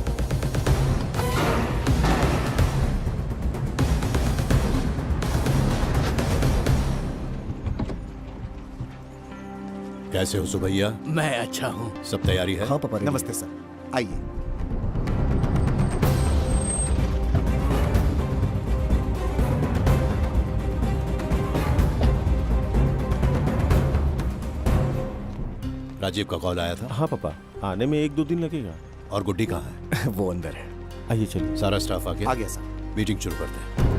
कैसे हो सुभैया? मैं अच्छा हूँ। सब तैयारी है? हाँ पापा। नमस्ते सर, आइए। राजीव का कॉल आया था? हाँ पापा, आने में 1-2 दिन लगेगा। और गुड्डी कहाँ है? वो अंदर है। आइए चलिए। सारा स्टाफ आ गया? आ गया सर। मीटिंग शुरू करते हैं।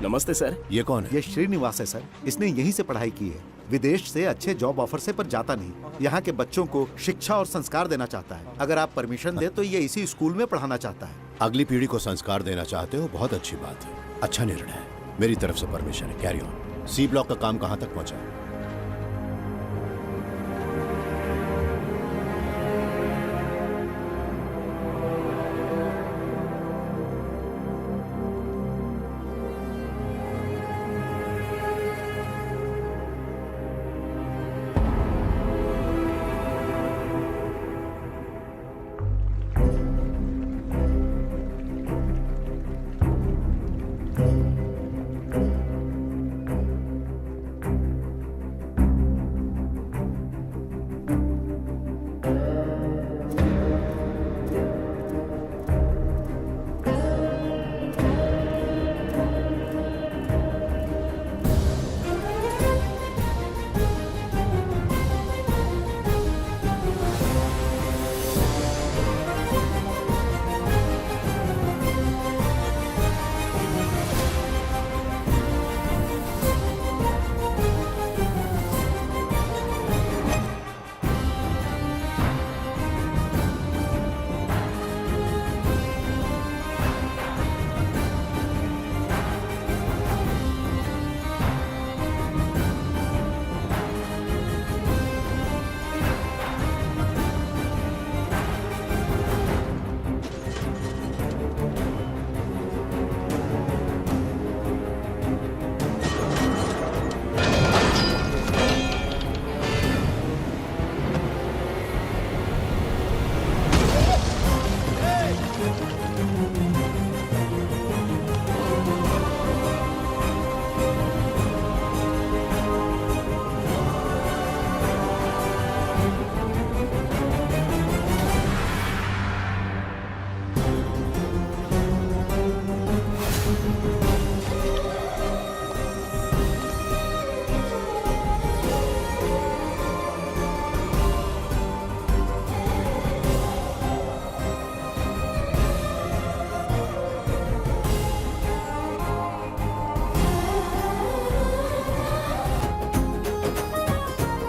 नमस्ते सर। ये कौन है? ये श्रीनिवास है सर। इसने यहीं से पढ़ाई की है। विदेश से अच्छे जॉब ऑफर से पर जाता नहीं। यहाँ के बच्चों को शिक्षा और संस्कार देना चाहता है। अगर आप परमिशन दे तो ये इसी स्कूल में पढ़ाना चाहता है। अगली पीढ़ी को संस्कार देना चाहते हो, बहुत अच्छी बात है। अच्छा निर्णय है। मेरी तरफ से परमिशन है। Carry on. सी ब्लॉक का काम कहाँ तक पहुँचा?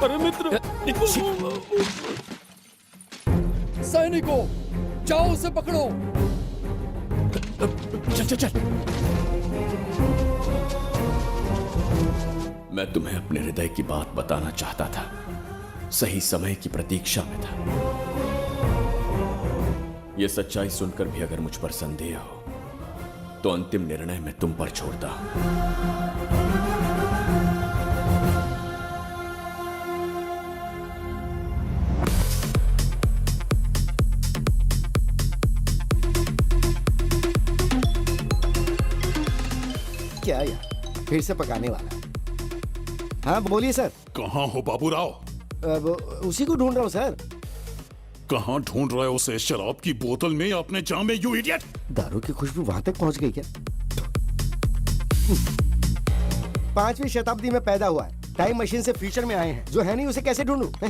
अरे मित्र, सैनिकों, जाओ उसे पकड़ो। चल चल चल। मैं तुम्हें अपने हृदय की बात बताना चाहता था, सही समय की प्रतीक्षा में था। यह सच्चाई सुनकर भी अगर मुझ पर संदेह हो तो अंतिम निर्णय मैं तुम पर छोड़ता हूं। क्या यार, फिर से पकाने वाला। हाँ बोलिए सर। कहाँ हो बाबूराव? अब उसी को ढूंढ रहा हूँ सर। कहाँ ढूंढ रहे हो उसे? शराब की बोतल में या अपने जाम में, यू इडियट? दारू की खुशबू वहां तक पहुंच गई क्या? 5वीं शताब्दी में पैदा हुआ है, टाइम मशीन से फ्यूचर में आए हैं, जो है नहीं उसे कैसे ढूंढूं?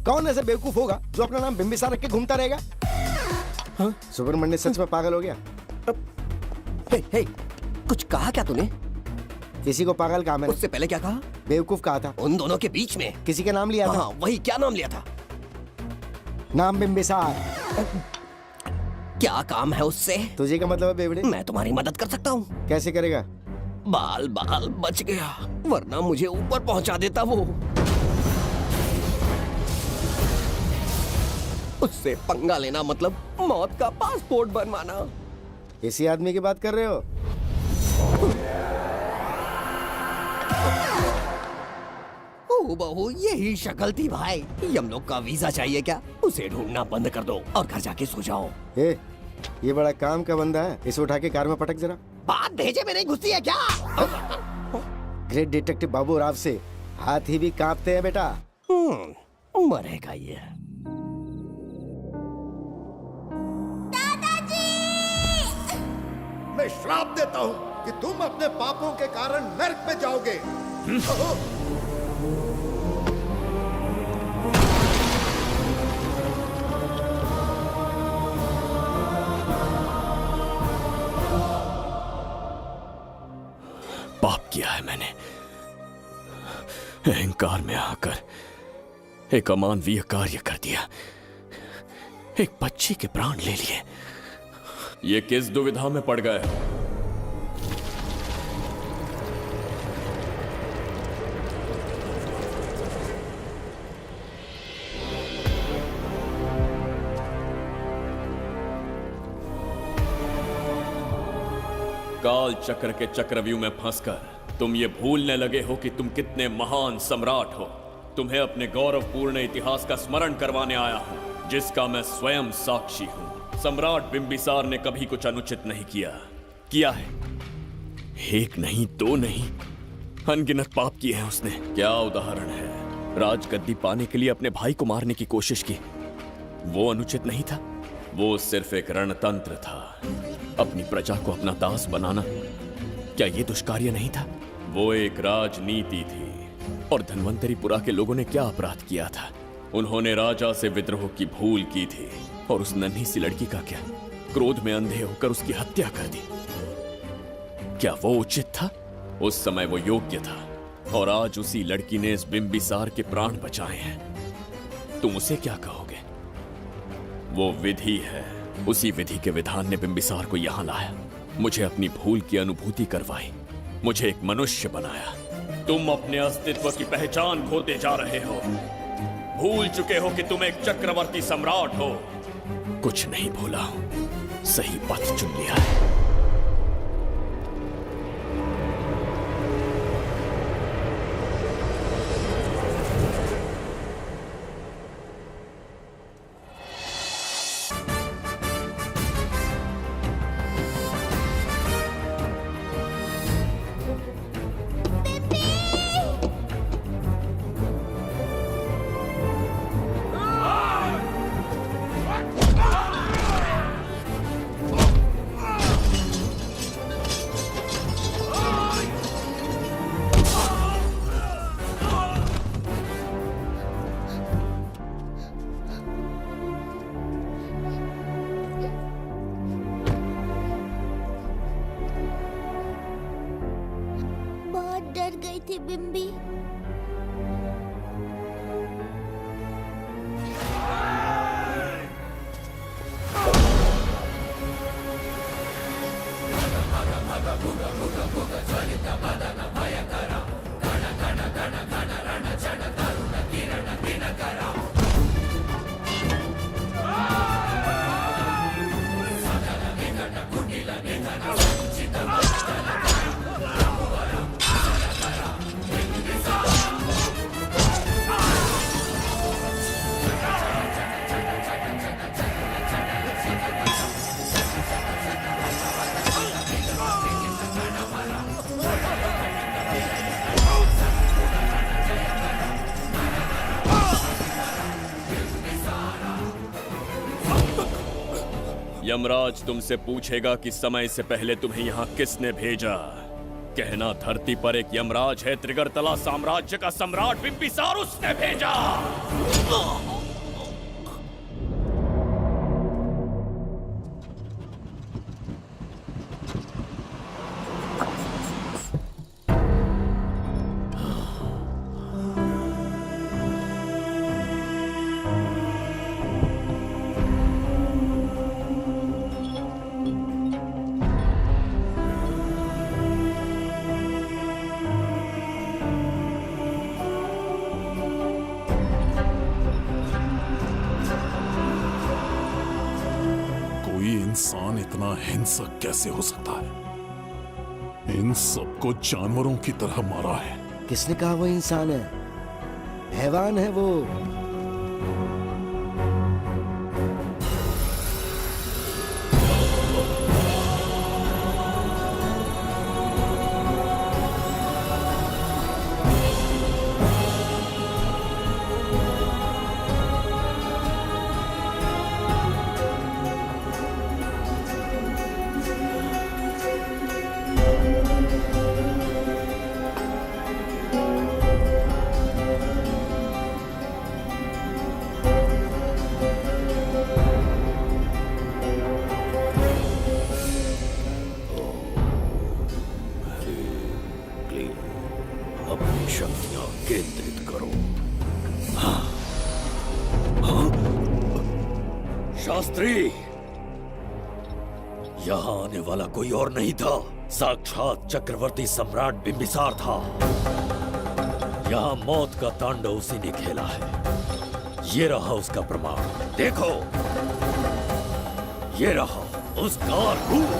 कौन ऐसा बेवकूफ होगा जो अपना नाम बिंबिसार रख के घूमता रहेगा? हाँ? सुब्रमण्य सच में पागल हो गया। हे, कुछ कहा क्या तूने? किसी को पागल कहा मैंने। उससे पहले क्या कहा? बेवकूफ कहा था। उन दोनों के बीच में किसी का नाम लिया था। हाँ, वही, क्या नाम लिया था? नाम बिंबिसार। क्या काम है उससे? तुझे क्या मतलब है बेवड़े? मैं तुम्हारी मदद कर सकता हूँ। कैसे करेगा? बाल बाल बच गया, वरना मुझे ऊपर पहुंचा देता वो। उससे पंगा लेना मतलब मौत का पासपोर्ट बनवाना। इसी आदमी की बात कर रहे हो? ओ बहू, यही शक्ल थी भाई। यमलोक का वीजा चाहिए क्या? उसे ढूंढना बंद कर दो और घर जाके सो जाओ। ये बड़ा काम का बंदा है, इसे उठा के कार में पटक जरा। बात भेजे में नहीं घुसती है क्या? ग्रेट डिटेक्टिव बाबू राव से हाथ ही भी कांपते हैं बेटा। मरेगा ये। मैं श्राप देता हूँ कि तुम अपने पापों के कारण नर्क में जाओगे। पाप किया है मैंने, अहंकार में आकर एक अमानवीय कार्य कर दिया, एक बच्ची के प्राण ले लिए। ये किस दुविधा में पड़ गए? काल चक्र के चक्रव्यूह में फंसकर तुम ये भूलने लगे हो कि तुम कितने महान सम्राट हो। तुम्हें अपने गौरवपूर्ण इतिहास का स्मरण करवाने आया हूं, जिसका मैं स्वयं साक्षी हूं। सम्राट बिंबिसार ने कभी कुछ अनुचित नहीं किया है। एक नहीं, दो नहीं, अनगिनत पाप किए हैं उसने। क्या उदाहरण है? राजगद्दी पाने के लिए अपने भाई को मारने की कोशिश की, वो अनुचित नहीं था? वो सिर्फ एक रणतंत्र था। अपनी प्रजा को अपना दास बनाना, क्या ये दुष्कार्य नहीं था? वो एक राजनीति थी। और धन्वंतरीपुरा के लोगों ने क्या अपराध किया था? उन्होंने राजा से विद्रोह की भूल की थी। और उस नन्ही सी लड़की का क्या? क्रोध में अंधे होकर उसकी हत्या कर दी। क्या वो उचित था? उस समय वो योग्य था, और आज उसी लड़की ने इस बिंबिसार के प्राण बचाए हैं। तुम उसे क्या कहोगे? वो विधि है। उसी विधि के विधान ने बिंबिसार को यहां लाया, मुझे अपनी भूल की अनुभूति करवाई, मुझे एक मनुष्य बनाया। तुम अपने अस्तित्व की पहचान खोते जा रहे हो। भूल चुके हो कि तुम एक चक्रवर्ती सम्राट हो। कुछ नहीं भूला हूं, सही पथ चुन लिया है। बहुत डर गई थी बिम्बी। यमराज तुमसे पूछेगा कि समय से पहले तुम्हें यहाँ किसने भेजा। कहना धरती पर एक यमराज है, त्रिगर्तला साम्राज्य का सम्राट बिम्बिसार उसने भेजा। इंसान इतना हिंसक कैसे हो सकता है? इन सबको जानवरों की तरह मारा है। किसने कहा वो इंसान है? हैवान है वो। अपनी शक्तियां केंद्रित करो। शास्त्री, यहां आने वाला कोई और नहीं था, साक्षात चक्रवर्ती सम्राट बिंबिसार था। यहां मौत का तांडव उसी ने खेला है। ये रहा उसका प्रमाण, देखो, ये रहा उसका रूप,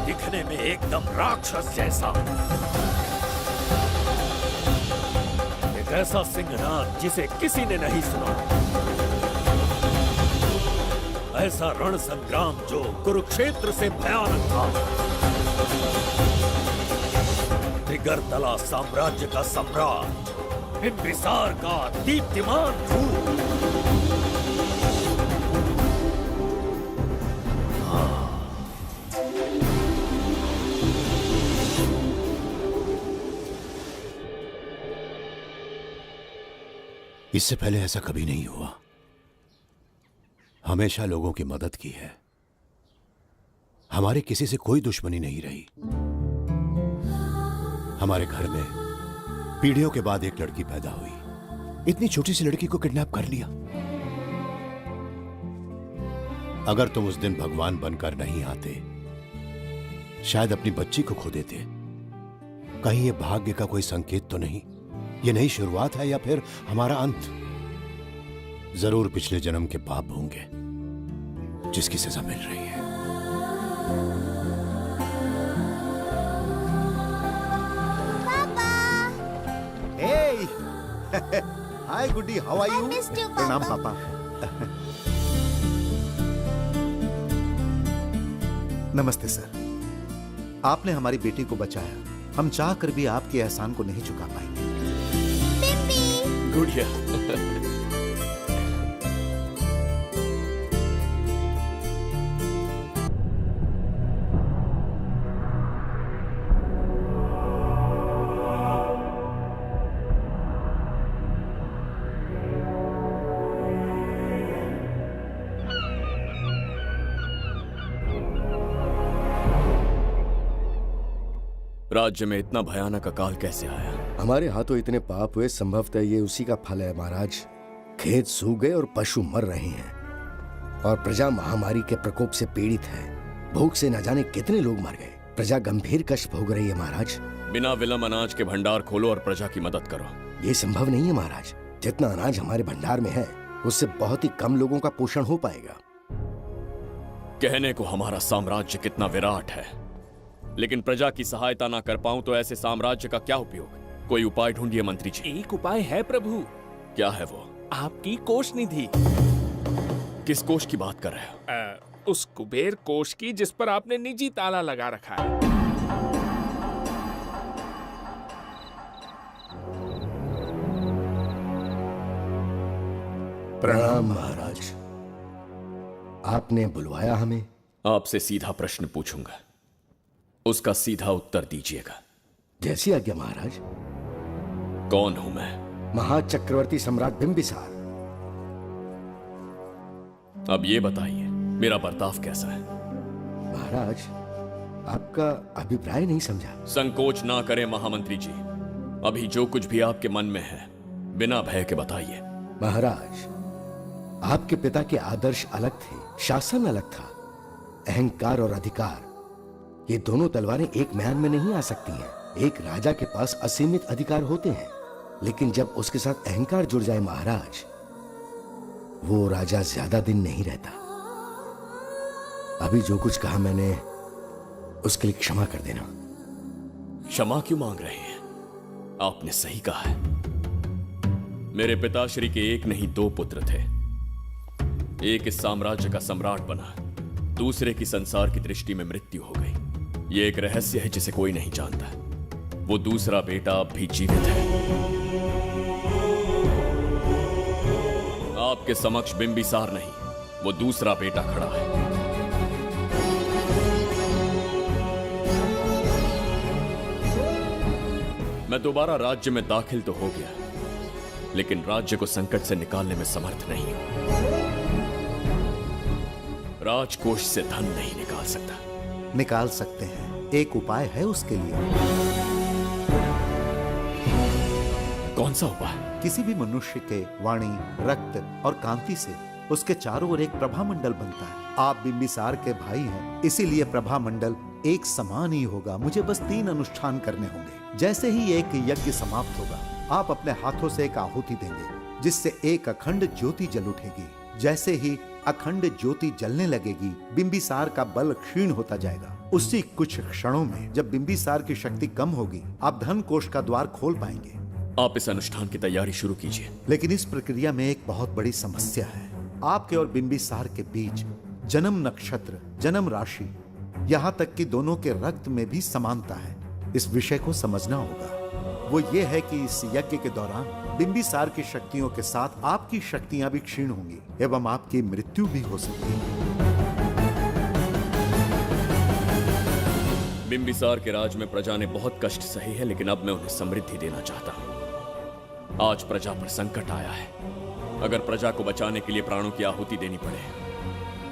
दिखने में एकदम राक्षस जैसा। एक ऐसा सिंहनाद जिसे किसी ने नहीं सुना, ऐसा रण संग्राम जो कुरुक्षेत्र से भयानक था। त्रिगर्तला साम्राज्य का सम्राट बिंबिसार का दीप्तिमान रूप। इससे पहले ऐसा कभी नहीं हुआ। हमेशा लोगों की मदद की है। हमारे किसी से कोई दुश्मनी नहीं रही। हमारे घर में पीढ़ियों के बाद एक लड़की पैदा हुई। इतनी छोटी सी लड़की को किडनैप कर लिया। अगर तुम उस दिन भगवान बनकर नहीं आते, शायद अपनी बच्ची को खो देते। कहीं ये भाग्य का कोई संकेत तो नहीं? ये नई शुरुआत है या फिर हमारा अंत? जरूर पिछले जन्म के पाप होंगे जिसकी सजा मिल रही है। Hey! Hi, Goody. How are you? I missed you, प्रणाम Papa. पापा। नमस्ते सर। आपने हमारी बेटी को बचाया। हम चाह कर भी आपके एहसान को नहीं चुका पाएंगे। गुड़िया। राज्य में इतना भयानक अकाल कैसे आया? हमारे हाथों इतने पाप हुए, संभवतः ये उसी का फल है महाराज। खेत सूख गए और पशु मर रहे हैं और प्रजा महामारी के प्रकोप से पीड़ित है। भूख से न जाने कितने लोग मर गए। प्रजा गंभीर कष्ट भोग रही है महाराज। बिना विलंब अनाज के भंडार खोलो और प्रजा की मदद करो। ये संभव नहीं है महाराज। जितना अनाज हमारे भंडार में है, उससे बहुत ही कम लोगों का पोषण हो पाएगा। कहने को हमारा साम्राज्य कितना विराट है, लेकिन प्रजा की सहायता ना कर पाऊं तो ऐसे साम्राज्य का क्या उपयोग? कोई उपाय ढूंढिए मंत्री जी। एक उपाय है प्रभु। क्या है वो? आपकी कोष निधि। किस कोष की बात कर रहे हो? उस कुबेर कोष की जिस पर आपने निजी ताला लगा रखा है। प्रणाम महाराज। आपने बुलवाया हमें? आपसे सीधा प्रश्न पूछूंगा, उसका सीधा उत्तर दीजिएगा। जैसी आज्ञा महाराज। कौन हूं मैं? महाचक्रवर्ती सम्राट बिंबिसार। अब ये बताइए, मेरा बर्ताव कैसा है? महाराज, आपका अभिप्राय नहीं समझा। संकोच ना करें महामंत्री जी, अभी जो कुछ भी आपके मन में है बिना भय के बताइए। महाराज, आपके पिता के आदर्श अलग थे, शासन अलग था। अहंकार और अधिकार, ये दोनों तलवारें एक म्यान में नहीं आ सकती हैं। एक राजा के पास असीमित अधिकार होते हैं, लेकिन जब उसके साथ अहंकार जुड़ जाए महाराज, वो राजा ज्यादा दिन नहीं रहता। अभी जो कुछ कहा मैंने, उसके लिए क्षमा कर देना। क्षमा क्यों मांग रहे हैं? आपने सही कहा है। मेरे पिताश्री के एक नहीं दो पुत्र थे। एक इस साम्राज्य का सम्राट बना, दूसरे की संसार की दृष्टि में मृत्यु हो गई। ये एक रहस्य है जिसे कोई नहीं जानता। वो दूसरा बेटा अब भी जीवित है। आपके समक्ष बिंबिसार नहीं, वो दूसरा बेटा खड़ा है। मैं दोबारा राज्य में दाखिल तो हो गया, लेकिन राज्य को संकट से निकालने में समर्थ नहीं हूं। राजकोष से धन नहीं निकाल सकता। निकाल सकते हैं, एक उपाय है उसके लिए। कौन सा उपाय? किसी भी मनुष्य के वाणी, रक्त और कांति से उसके चारों ओर एक प्रभामंडल बनता है। आप बिंबिसार के भाई हैं, इसीलिए प्रभामंडल एक समान ही होगा। मुझे बस 3 अनुष्ठान करने होंगे। जैसे ही एक यज्ञ समाप्त होगा, आप अपने हाथों से एक आहुति देंगे, जिससे एक अखंड ज्योति जल उठेगी। जैसे ही अखंड ज्योति जलने लगेगी, बिंबिसार का बल क्षीण होता जाएगा। उसी कुछ क्षणों में जब बिंबिसार की शक्ति कम होगी, आप धन कोष का द्वार खोल पाएंगे। आप इस अनुष्ठान की तैयारी शुरू कीजिए। लेकिन इस प्रक्रिया में एक बहुत बड़ी समस्या है। आपके और बिंबिसार के बीच जन्म नक्षत्र, जन्म राशि, यहाँ तक कि दोनों के रक्त में भी समानता है। इस विषय को समझना होगा। वो ये है कि इस यज्ञ के दौरान बिंबिसार की शक्तियों के साथ आपकी शक्तियां भी क्षीण होंगी एवं आपकी मृत्यु भी हो सकती है। बिंबिसार के राज में प्रजा ने बहुत कष्ट सहे हैं, लेकिन अब मैं उन्हें समृद्धि देना चाहता हूं। आज प्रजा पर संकट आया है। अगर प्रजा को बचाने के लिए प्राणों की आहुति देनी पड़े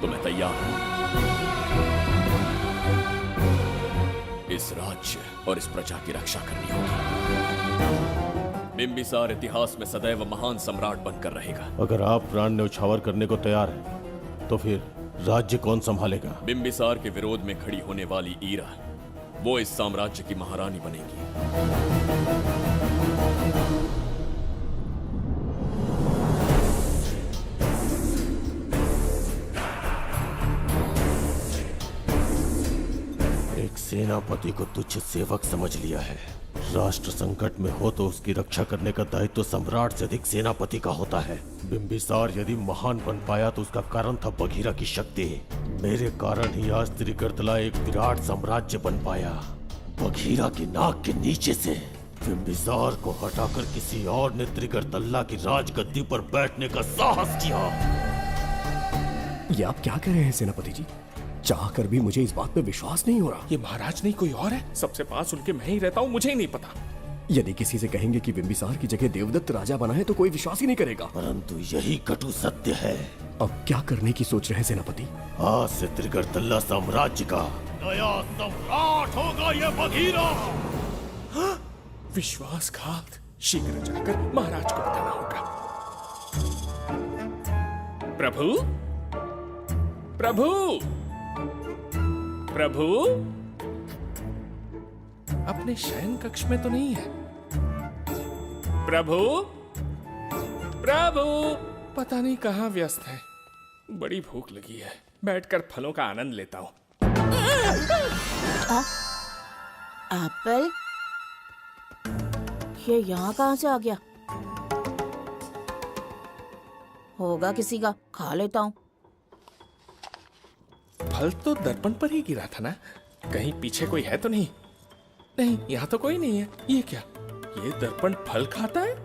तो मैं तैयार हूं। इस राज्य और इस प्रजा की रक्षा करनी होगी। बिंबिसार इतिहास में सदैव महान सम्राट बनकर रहेगा। अगर आप प्राण न्यौछावर करने को तैयार हैं, तो फिर राज्य कौन संभालेगा? बिंबिसार के विरोध में खड़ी होने वाली ईरा, वो इस साम्राज्य की महारानी बनेगी। सेनापति को तुच्छ सेवक समझ लिया है। राष्ट्र संकट में हो तो उसकी रक्षा करने का दायित्व सम्राट से अधिक सेनापति का होता है। बिंबिसार यदि महान बन पाया तो उसका कारण था बघीरा की शक्ति। मेरे कारण ही आज त्रिगर्तला एक विराट साम्राज्य बन पाया। बघीरा की नाक के नीचे से बिंबिसार को हटाकर किसी और ने त्रिगर्तला की राजगद्दी पर बैठने का साहस किया। ये आप क्या कह रहे हैं सेनापति जी? चाहकर भी मुझे इस बात पे विश्वास नहीं हो रहा। ये महाराज नहीं कोई और है। सबसे पास उनके मैं ही रहता हूँ, मुझे ही नहीं पता। यदि किसी से कहेंगे कि बिंबिसार की जगह देवदत्त राजा बना है तो कोई विश्वास ही नहीं करेगा। परंतु यही कटु सत्य है। अब क्या करने की सोच रहे हैं सेनापति? आज से त्रिगर्तला साम्राज्य का नया सम्राट होगा ये बघीरा। विश्वासघात। शीघ्र जाकर महाराज को बताना होगा। प्रभु, प्रभु, प्रभु, अपने शयन कक्ष में तो नहीं है। प्रभु, प्रभु, पता नहीं कहाँ व्यस्त है। बड़ी भूख लगी है, बैठकर फलों का आनंद लेता हूँ। एप्पल? ये यहाँ कहाँ से आ गया? होगा किसी का, खा लेता हूँ। फल तो दर्पण पर ही गिरा था ना? कहीं पीछे कोई है तो नहीं? नहीं, यहाँ तो कोई नहीं है। ये क्या? ये दर्पण फल खाता है?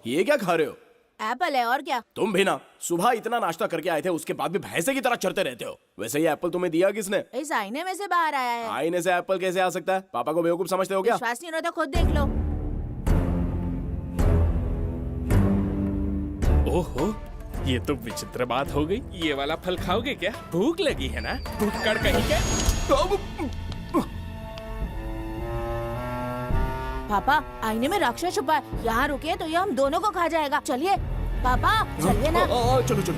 ये क्या खा रहे हो? एप्पल है और क्या? तुम भी ना सुबह इतना नाश्ता करके आए थे, उसके बाद भी भैंसे की तरह चढ़ते रहते हो। वैसे ये एप्पल तुम्हें दिया किसने? इस आईने में से बाहर आया है। आईने से एप्पल कैसे आ सकता है? पापा को बेवकूफ समझते हो क्या? विश्वास नहीं हो रहा तो खुद देख लो। ओहो, ये तो विचित्र बात हो गई। ये वाला फल खाओगे क्या? भूख लगी है ना? भूखड़ कहीं क्या? पापा आईने में राक्षस छुपा है, यहाँ रुके तो ये हम दोनों को खा जाएगा। चलिए पापा, चलिए ना। चलो चलो।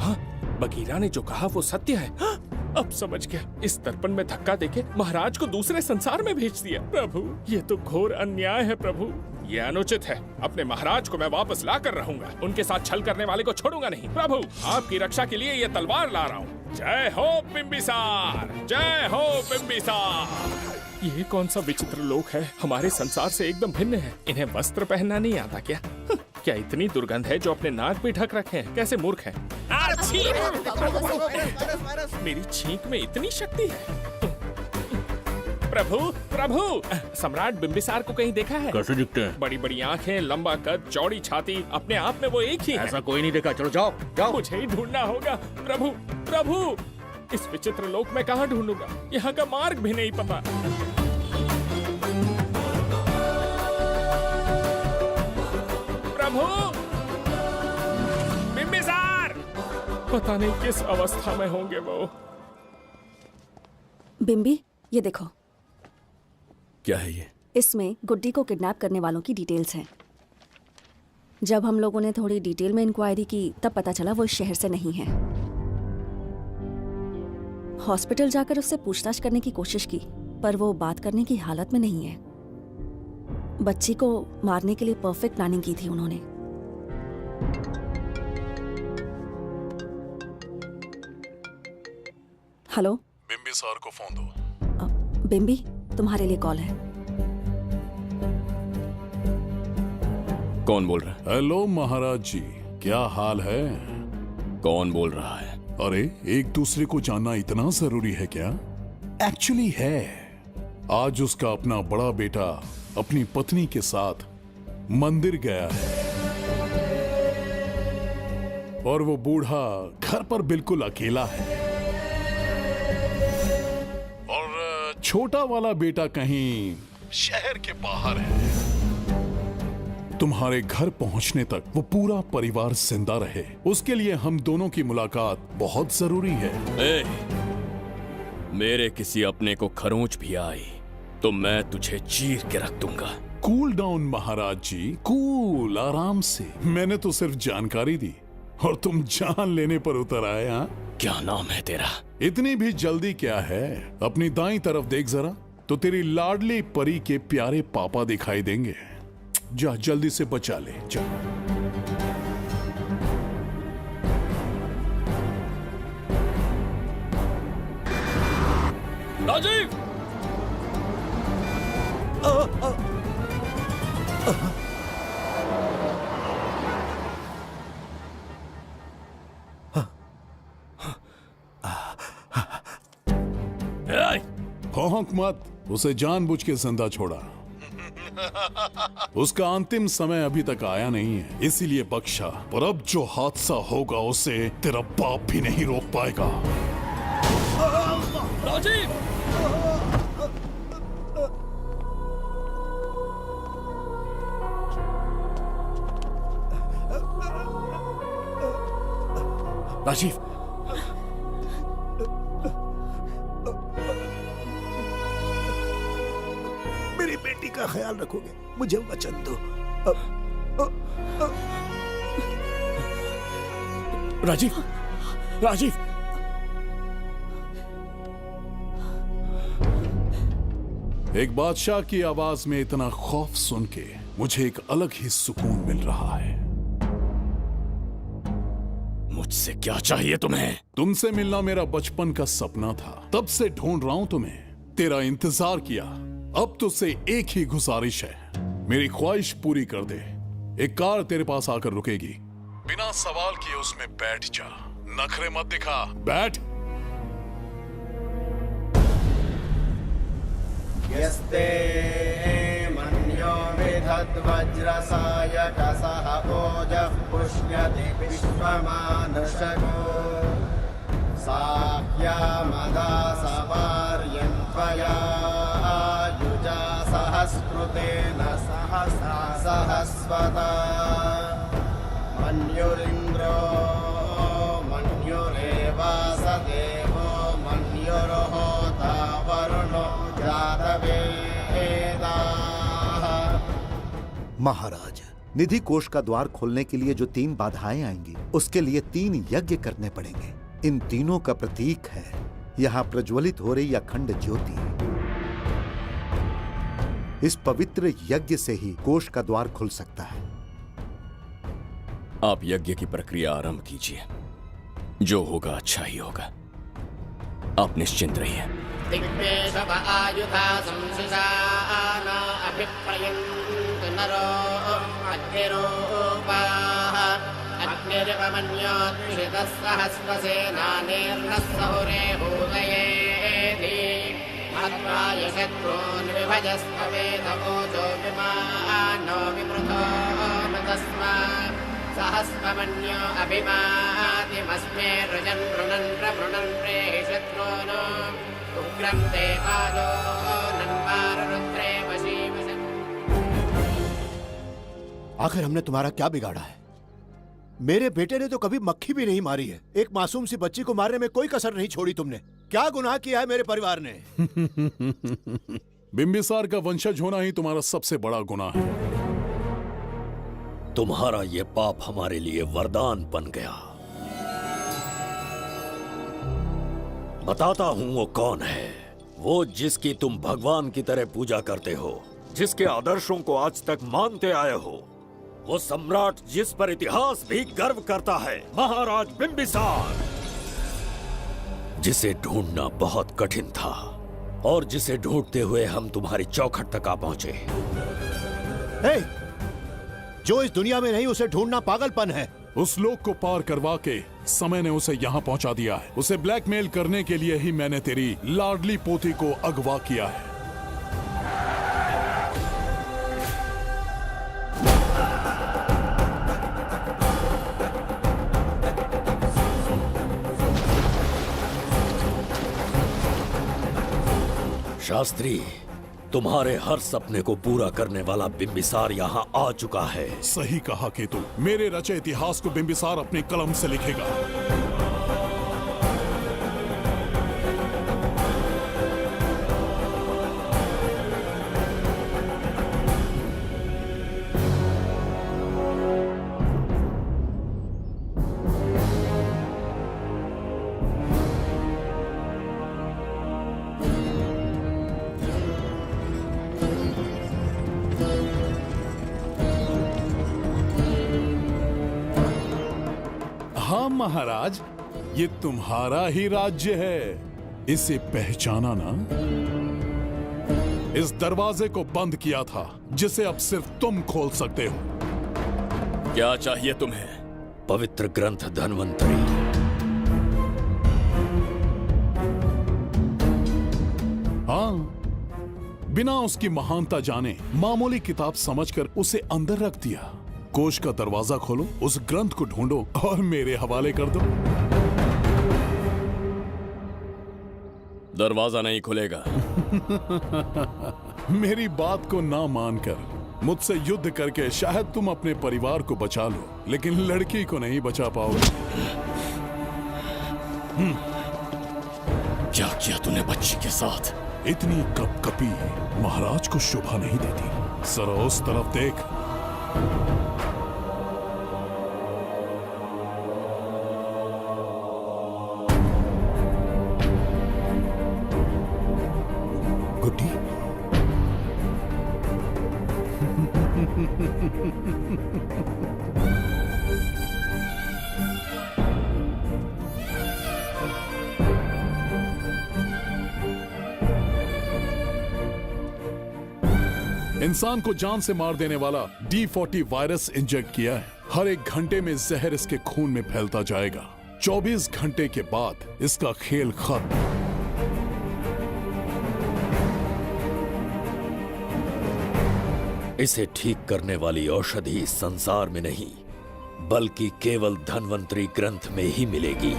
हाँ, बगीरा ने जो कहा वो सत्य है। हाँ, अब समझ गया। इस दर्पण में धक्का देके महाराज को दूसरे संसार में भेज दिया। प्रभु, ये तो घोर अन्याय है प्रभु। ये अनुचित है। अपने महाराज को मैं वापस ला कर रहूंगा। उनके साथ छल करने वाले को छोड़ूंगा नहीं। प्रभु, आपकी रक्षा के लिए ये तलवार ला रहा हूँ। जय हो बिंबिसार, जय हो बिंबिसार। ये कौन सा विचित्र लोक है? हमारे संसार से एकदम भिन्न है। इन्हें वस्त्र पहनना नहीं आता क्या? क्या इतनी दुर्गंध है जो अपने नाक भी ढक रखे हैं? कैसे मूर्ख हैं? मेरी छींक में इतनी शक्ति है। प्रभु, प्रभु, सम्राट बिंबिसार को कहीं देखा है? कैसे दिखते हैं? बड़ी बड़ी आंखें, लंबा कद, चौड़ी छाती, अपने आप में वो एक ही है। ऐसा कोई नहीं देखा। चलो जाओ जाओ। मुझे ही ढूंढना होगा। प्रभु, प्रभु, इस विचित्र लोक में कहाँ ढूंढूंगा? यहाँ का मार्ग भी नहीं पता। प्रभु, बिंबिसार, पता नहीं किस अवस्था में होंगे वो। बिम्बी, ये देखो। क्या है ये? इसमें गुड्डी को किडनैप करने वालों की डिटेल्स हैं। जब हम लोगों ने थोड़ी डिटेल में इंक्वायरी की तब पता चला वो इस शहर से नहीं है। हॉस्पिटल जाकर उससे पूछताछ करने की कोशिश की पर वो बात करने की हालत में नहीं है। बच्ची को मारने के लिए परफेक्ट प्लानिंग की थी उन्होंने। हेलो, बिंबिसार को फोन दो। बिम्बी, तुम्हारे लिए कॉल है। कौन बोल रहा है? हेलो महाराज जी, क्या हाल है? कौन बोल रहा है? अरे, एक दूसरे को जानना इतना जरूरी है क्या? एक्चुअली है। आज उसका अपना बड़ा बेटा अपनी पत्नी के साथ मंदिर गया है और वो बूढ़ा घर पर बिल्कुल अकेला है और छोटा वाला बेटा कहीं शहर के बाहर है। तुम्हारे घर पहुंचने तक वो पूरा परिवार जिंदा रहे, उसके लिए हम दोनों की मुलाकात बहुत जरूरी है। मेरे किसी अपने को खरोंच भी आई तो मैं तुझे चीर के रख दूंगा। कूल डाउन महाराज जी, कूल, आराम से। मैंने तो सिर्फ जानकारी दी और तुम जान लेने पर उतर आए। हाँ, क्या नाम है तेरा? इतनी भी जल्दी क्या है? अपनी दाईं तरफ देख जरा, तो तेरी लाडली परी के प्यारे पापा दिखाई देंगे। जा, जल्दी से बचा ले, जा। राजीव! भौंक मत, उसे जानबूझ के जिंदा छोड़ा। उसका अंतिम समय अभी तक आया नहीं है, इसीलिए बख्शा। पर अब जो हादसा होगा उसे तेरा बाप भी नहीं रोक पाएगा। राजीव! राजीव, मेरी बेटी का ख्याल रखोगे? मुझे वचन दो। राजीव, राजीव, एक बादशाह की आवाज में इतना खौफ सुन के मुझे एक अलग ही सुकून मिल रहा है। मुझसे क्या चाहिए तुम्हें? तुमसे मिलना मेरा बचपन का सपना था, तब से ढूंढ रहा हूं तुम्हें, तेरा इंतजार किया। अब तुझसे एक ही गुजारिश है, मेरी ख्वाहिश पूरी कर दे। एक कार तेरे पास आकर रुकेगी, बिना सवाल किए उसमें बैठ जा, नखरे मत दिखा, बैठ। यस्ते मन्यो विधत्ते यद्वज्रसायकसः ओजः पुष्यति विश्वमानुषको साह्यामदासवार्यं त्वया युजा सहस्कृतेन सहसा सहस्वता मन्युरिन्द्रो मन्युरेवासदेवो मन्युर्होता वरुणो जातवेदाः। महाराज, निधि कोष का द्वार खोलने के लिए जो 3 बाधाएं आएंगी, उसके लिए 3 यज्ञ करने पड़ेंगे। इन तीनों का प्रतीक है यहाँ प्रज्वलित हो रही अखंड ज्योति। इस पवित्र यज्ञ से ही कोष का द्वार खुल सकता है। आप यज्ञ की प्रक्रिया आरंभ कीजिए। जो होगा अच्छा ही होगा। आप निश्चिंत रहिए। दिग्वेशव आयुधा संशिशान अभिप्रयन्तु नरो अग्निरूपाः अग्निरिवमन्योत्क्षितः सहस्रसेनानेर्नः सहुरे भूतयेति हत्वाय शत्रून् विभजस्त्ववेदवोचो विमानो विमृतो तस्मात् सहस्रमन्यो अभिमातिमस्मे रुजन् रुणन् प्रवृणन् प्रेहि शत्रून् उग्रं ते आदो नन्वारुद्रे वशीवशन्। आखिर हमने तुम्हारा क्या बिगाड़ा है? मेरे बेटे ने तो कभी मक्खी भी नहीं मारी है। एक मासूम सी बच्ची को मारने में कोई कसर नहीं छोड़ी तुमने। क्या गुनाह किया है मेरे परिवार ने? बिंबिसार का वंशज होना ही तुम्हारा सबसे बड़ा गुनाह है। तुम्हारा ये पाप हमारे लिए वरदान बन गया। बताता हूं वो कौन है। वो जिसकी तुम भगवान की तरह पूजा करते हो, जिसके आदर्शों को आज तक मानते आए हो, वो सम्राट जिस पर इतिहास भी गर्व करता है, महाराज बिंबिसार, जिसे ढूंढना बहुत कठिन था और जिसे ढूंढते हुए हम तुम्हारी चौखट तक आ पहुंचे। जो इस दुनिया में नहीं, उसे ढूंढना पागलपन है। उस लोक को पार करवा के समय ने उसे यहाँ पहुंचा दिया है। उसे ब्लैकमेल करने के लिए ही मैंने तेरी लाडली पोती को अगवा किया है। शास्त्री, तुम्हारे हर सपने को पूरा करने वाला बिंबिसार यहाँ आ चुका है। सही कहा केतु। मेरे रचे इतिहास को बिंबिसार अपनी कलम से लिखेगा। हाँ महाराज, ये तुम्हारा ही राज्य है। इसे पहचाना ना? इस दरवाजे को बंद किया था, जिसे अब सिर्फ तुम खोल सकते हो। क्या चाहिए तुम्हें? पवित्र ग्रंथ धन्वंतरी। हाँ, बिना उसकी महानता जाने मामूली किताब समझकर उसे अंदर रख दिया। कोष का दरवाजा खोलो, उस ग्रंथ को ढूंढो और मेरे हवाले कर दो। दरवाजा नहीं खुलेगा। मेरी बात को ना मानकर मुझसे युद्ध करके शायद तुम अपने परिवार को बचा लो, लेकिन लड़की को नहीं बचा पाओगे। क्या किया तूने बच्ची के साथ? इतनी कपकपी महाराज को शोभा नहीं देती। जरा उस तरफ देख। गुड्डी, इंसान को जान से मार देने वाला D40 वायरस इंजेक्ट किया है। हर 1 घंटे में जहर इसके खून में फैलता जाएगा। 24 घंटे के बाद इसका खेल खत्म। इसे ठीक करने वाली औषधि इस संसार में नहीं, बल्कि केवल धन्वंतरी ग्रंथ में ही मिलेगी।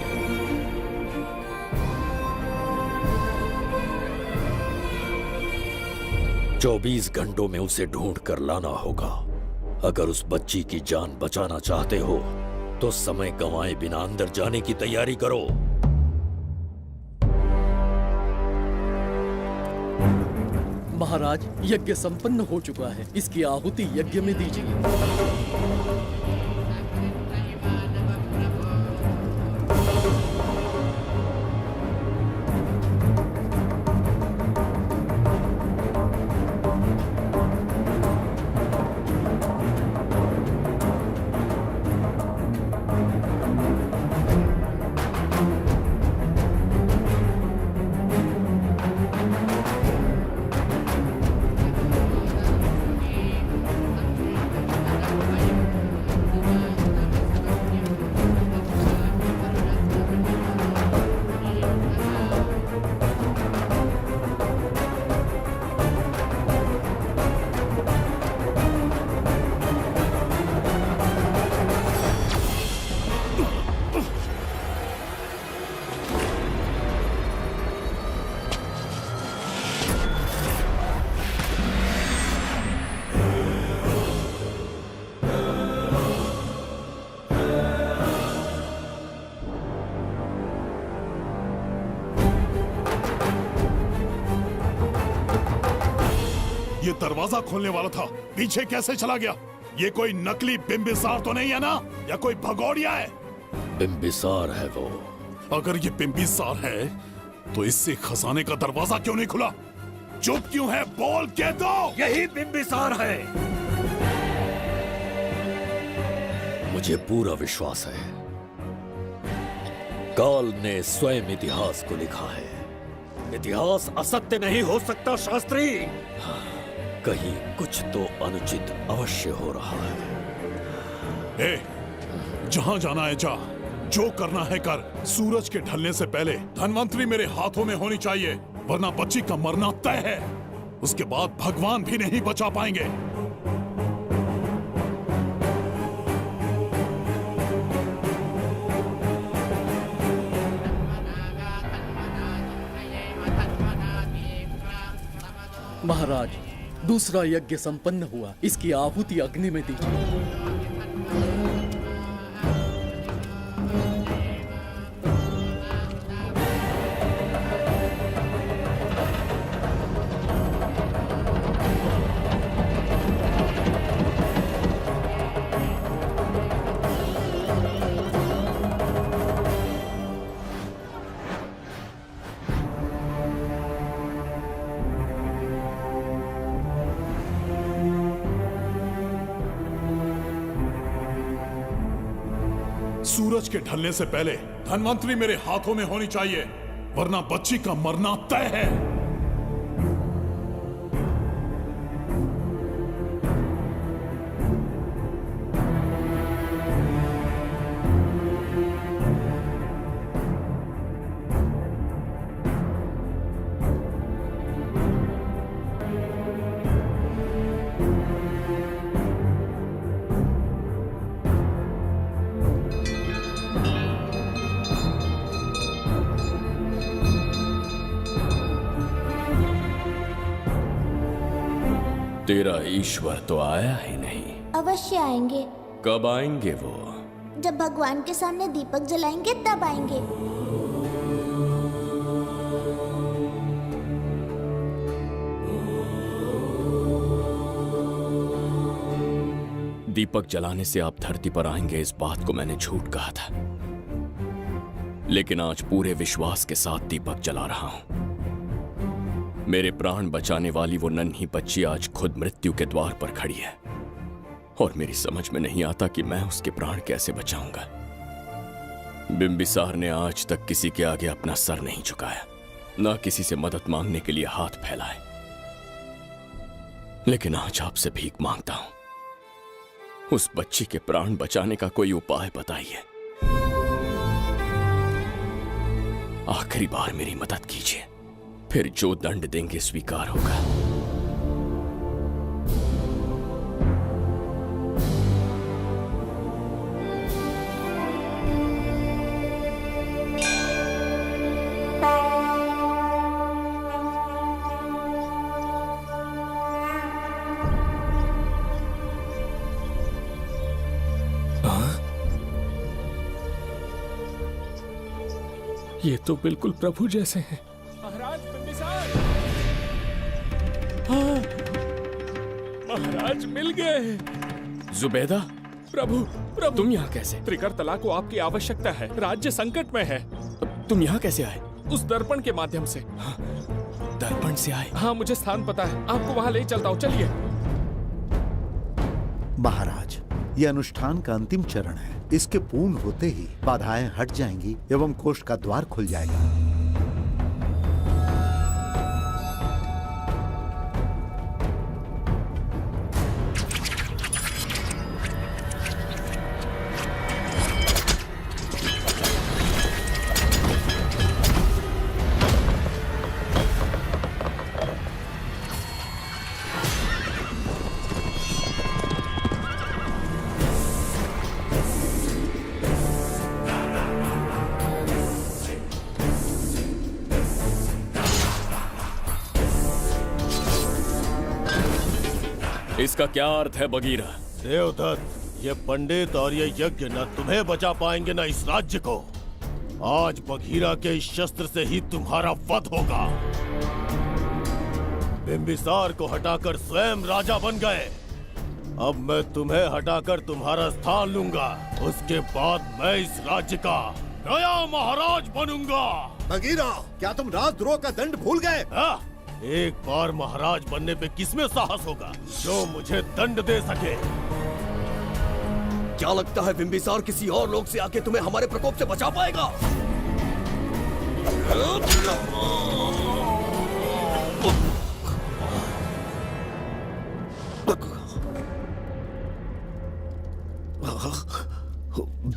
चौबीस घंटों में उसे ढूंढ कर लाना होगा। अगर उस बच्ची की जान बचाना चाहते हो तो समय गंवाए बिना अंदर जाने की तैयारी करो। महाराज, यज्ञ संपन्न हो चुका है, इसकी आहुति यज्ञ में दीजिए। ये दरवाजा खोलने वाला था, पीछे कैसे चला गया? ये कोई नकली बिंबिसार तो नहीं है ना, या कोई भगोड़िया है? बिंबिसार है वो। अगर ये बिंबिसार है तो इससे खजाने का दरवाजा क्यों नहीं खुला? चुप क्यों है? बोल के दो। यही बिंबिसार है। मुझे पूरा विश्वास है, काल ने स्वयं इतिहास को लिखा है। इतिहास असत्य नहीं हो सकता शास्त्री। कहीं कुछ तो अनुचित अवश्य हो रहा है। जहां जाना है जा, जो करना है कर। सूरज के ढलने से पहले धन्वंतरी मेरे हाथों में होनी चाहिए, वरना बच्ची का मरना तय है। उसके बाद भगवान भी नहीं बचा पाएंगे। महाराज, दूसरा यज्ञ संपन्न हुआ, इसकी आहुति अग्नि में दीजिए। सूरज के ढलने से पहले धन्वंतरी मेरे हाथों में होनी चाहिए, वरना बच्ची का मरना तय है। तेरा ईश्वर तो आया ही नहीं। अवश्य आएंगे। कब आएंगे वो? जब भगवान के सामने दीपक जलाएंगे तब आएंगे। दीपक जलाने से आप धरती पर आएंगे, इस बात को मैंने झूठ कहा था, लेकिन आज पूरे विश्वास के साथ दीपक जला रहा हूं। मेरे प्राण बचाने वाली वो नन्ही बच्ची आज खुद मृत्यु के द्वार पर खड़ी है, और मेरी समझ में नहीं आता कि मैं उसके प्राण कैसे बचाऊंगा। बिंबिसार ने आज तक किसी के आगे अपना सर नहीं झुकाया, ना किसी से मदद मांगने के लिए हाथ फैलाए, लेकिन आज आपसे भीख मांगता हूं। उस बच्ची के प्राण बचाने का कोई उपाय बताइए। आखिरी बार मेरी मदद कीजिए, फिर जो दंड देंगे स्वीकार होगा। ये तो बिल्कुल प्रभु जैसे हैं। महाराज बिंबिसार! हाँ, महाराज मिल गए। जुबैदा, प्रभु, प्रभु तुम यहाँ कैसे? त्रिकर्तला को आपकी आवश्यकता है, राज्य संकट में है। तुम यहाँ कैसे आए? उस दर्पण के माध्यम से। दर्पण से आए? हाँ, मुझे स्थान पता है, आपको वहाँ ले चलता हूँ, चलिए। महाराज, ये अनुष्ठान का अंतिम चरण है। इसके पूर्ण होते ही बाधाएं हट जाएंगी एवं कोष का द्वार खुल जाएगा। इसका क्या अर्थ है बगीरा? देवदत्त, ये पंडित और ये यज्ञ न तुम्हें बचा पाएंगे न इस राज्य को। आज बघीरा के इस शस्त्र से ही तुम्हारा वध होगा। बिंबिसार को हटाकर स्वयं राजा बन गए। अब मैं तुम्हें हटाकर तुम्हारा स्थान लूंगा। उसके बाद मैं इस राज्य का नया महाराज बनूंगा। बघीरा, क्या तुम राजद्रोह का दंड भूल गए? एक बार महाराज बनने पे किसमें साहस होगा जो मुझे दंड दे सके? क्या लगता है बिंबिसार किसी और लोग से आके तुम्हें हमारे प्रकोप से बचा पाएगा?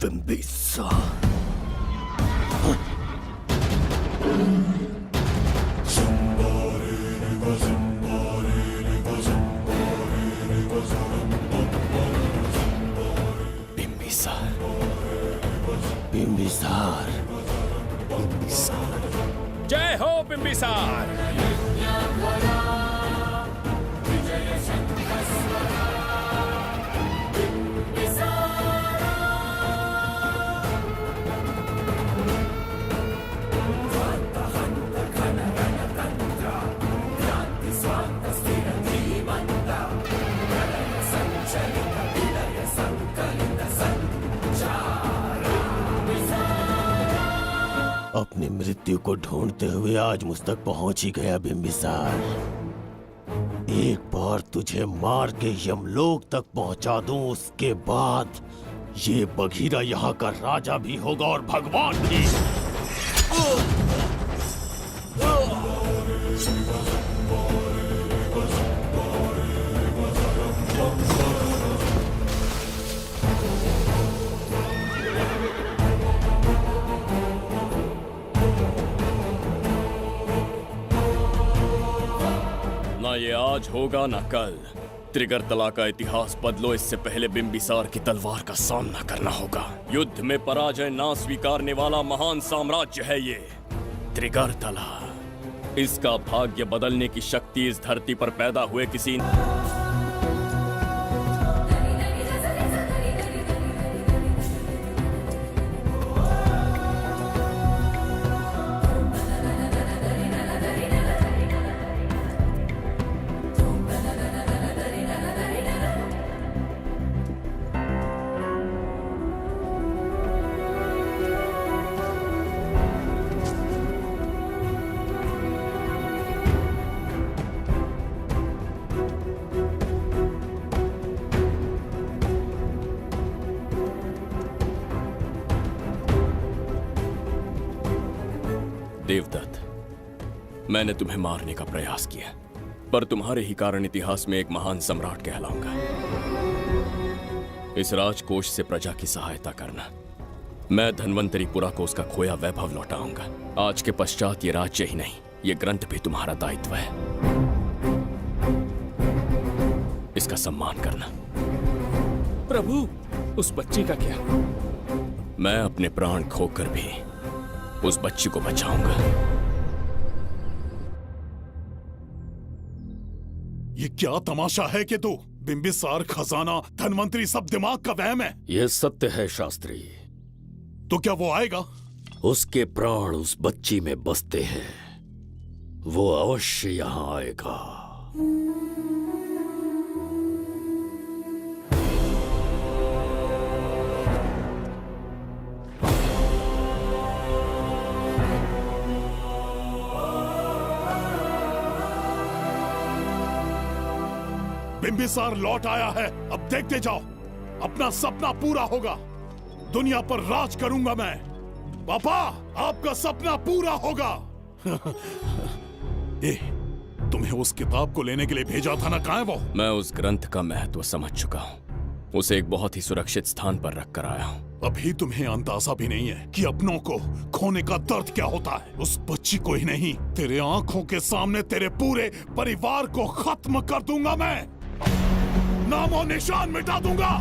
बिंबिसार बिंबिसार, जय हो बिंबिसार। अपनी मृत्यु को ढूंढते हुए आज मुझ तक पहुंच ही गया बिंबिसार। एक बार तुझे मार के यमलोक तक पहुंचा दूं, उसके बाद ये बघीरा यहाँ का राजा भी होगा और भगवान भी। ना ये आज होगा ना कल। त्रिगर्तला का इतिहास बदलो, इससे पहले बिंबिसार की तलवार का सामना करना होगा। युद्ध में पराजय ना स्वीकारने वाला महान साम्राज्य है ये त्रिगर्तला। इसका भाग्य बदलने की शक्ति इस धरती पर पैदा हुए किसी देवदत्त, मैंने तुम्हें मारने का प्रयास किया, पर तुम्हारे ही कारण इतिहास में एक महान सम्राट कहलाऊंगा। इस राजकोष से प्रजा की सहायता करना। मैं धन्वंतरीपुरा को उसका खोया वैभव लौटाऊंगा। आज के पश्चात ये राज्य ही नहीं, ये ग्रंथ भी तुम्हारा दायित्व है। इसका सम्मान करना। प्रभु, उस बच्ची का क्या? मैं अपने प्राण खोकर भी उस बच्ची को बचाऊंगा। ये क्या तमाशा है कि तू बिंबिसार, खजाना, धनवंतरी सब दिमाग का वहम है? यह सत्य है शास्त्री। तो क्या वो आएगा? उसके प्राण उस बच्ची में बसते हैं, वो अवश्य यहां आएगा। बिंबिसार लौट आया है, अब देखते जाओ, अपना सपना पूरा होगा। दुनिया पर राज करूंगा मैं। पापा, आपका सपना पूरा होगा। तुम्हें उस किताब को लेने के लिए भेजा था ना, कहाँ है वो? मैं उस ग्रंथ का महत्व समझ चुका हूँ। उसे एक बहुत ही सुरक्षित स्थान पर रख कर आया हूँ। अभी तुम्हें अंदाजा भी नहीं है कि अपनों को खोने का दर्द क्या होता है। उस बच्ची को ही नहीं, तेरे आंखों के सामने तेरे पूरे परिवार को खत्म कर दूंगा मैं, नामो निशान मिटा दूंगा।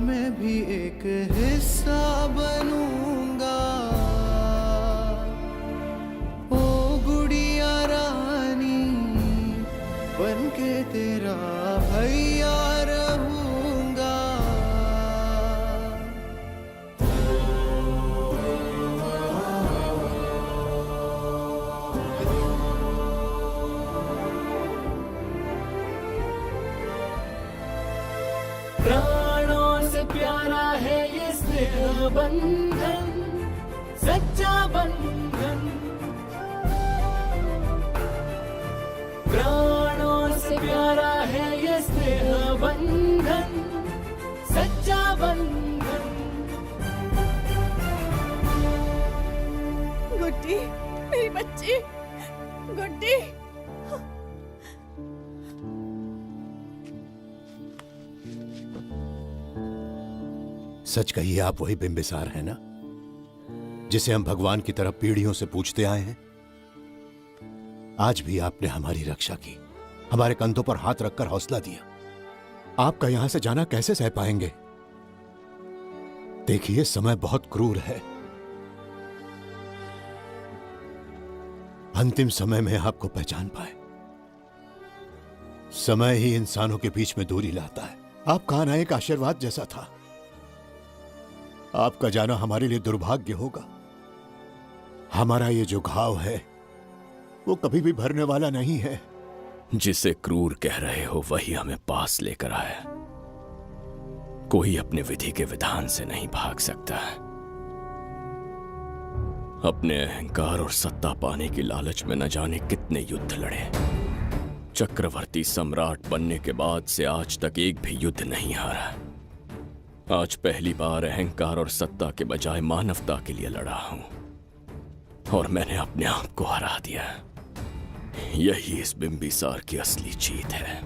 मैं भी एक हिस्सा बनूंगा। ओ गुड़िया रानी बनके तेरा भैया रहूंगा। प्राणों से प्यारा है ये स्नेह बंधन, सच्चा बंधन। प्राणों से प्यारा है ये स्नेह बंधन, सच्चा बंधन। गुड्डी, मेरी बच्ची, गुड्डी। सच कहिए, आप वही बिंबिसार हैं ना, जिसे हम भगवान की तरफ पीढ़ियों से पूछते आए हैं? आज भी आपने हमारी रक्षा की, हमारे कंधों पर हाथ रखकर हौसला दिया। आपका यहां से जाना कैसे सह पाएंगे? देखिए, समय बहुत क्रूर है। अंतिम समय में आपको पहचान पाए। समय ही इंसानों के बीच में दूरी लाता है। आपका आना एक आशीर्वाद जैसा था। आपका जाना हमारे लिए दुर्भाग्य होगा। हमारा ये जो घाव है वो कभी भी भरने वाला नहीं है। जिसे क्रूर कह रहे हो वही हमें पास लेकर आया। कोई अपने विधि के विधान से नहीं भाग सकता। अपने अहंकार और सत्ता पाने की लालच में न जाने कितने युद्ध लड़े। चक्रवर्ती सम्राट बनने के बाद से आज तक एक भी युद्ध नहीं हारा। आज पहली बार अहंकार और सत्ता के बजाय मानवता के लिए लड़ा हूं और मैंने अपने आप को हरा दिया। यही इस बिंबिसार की असली जीत है।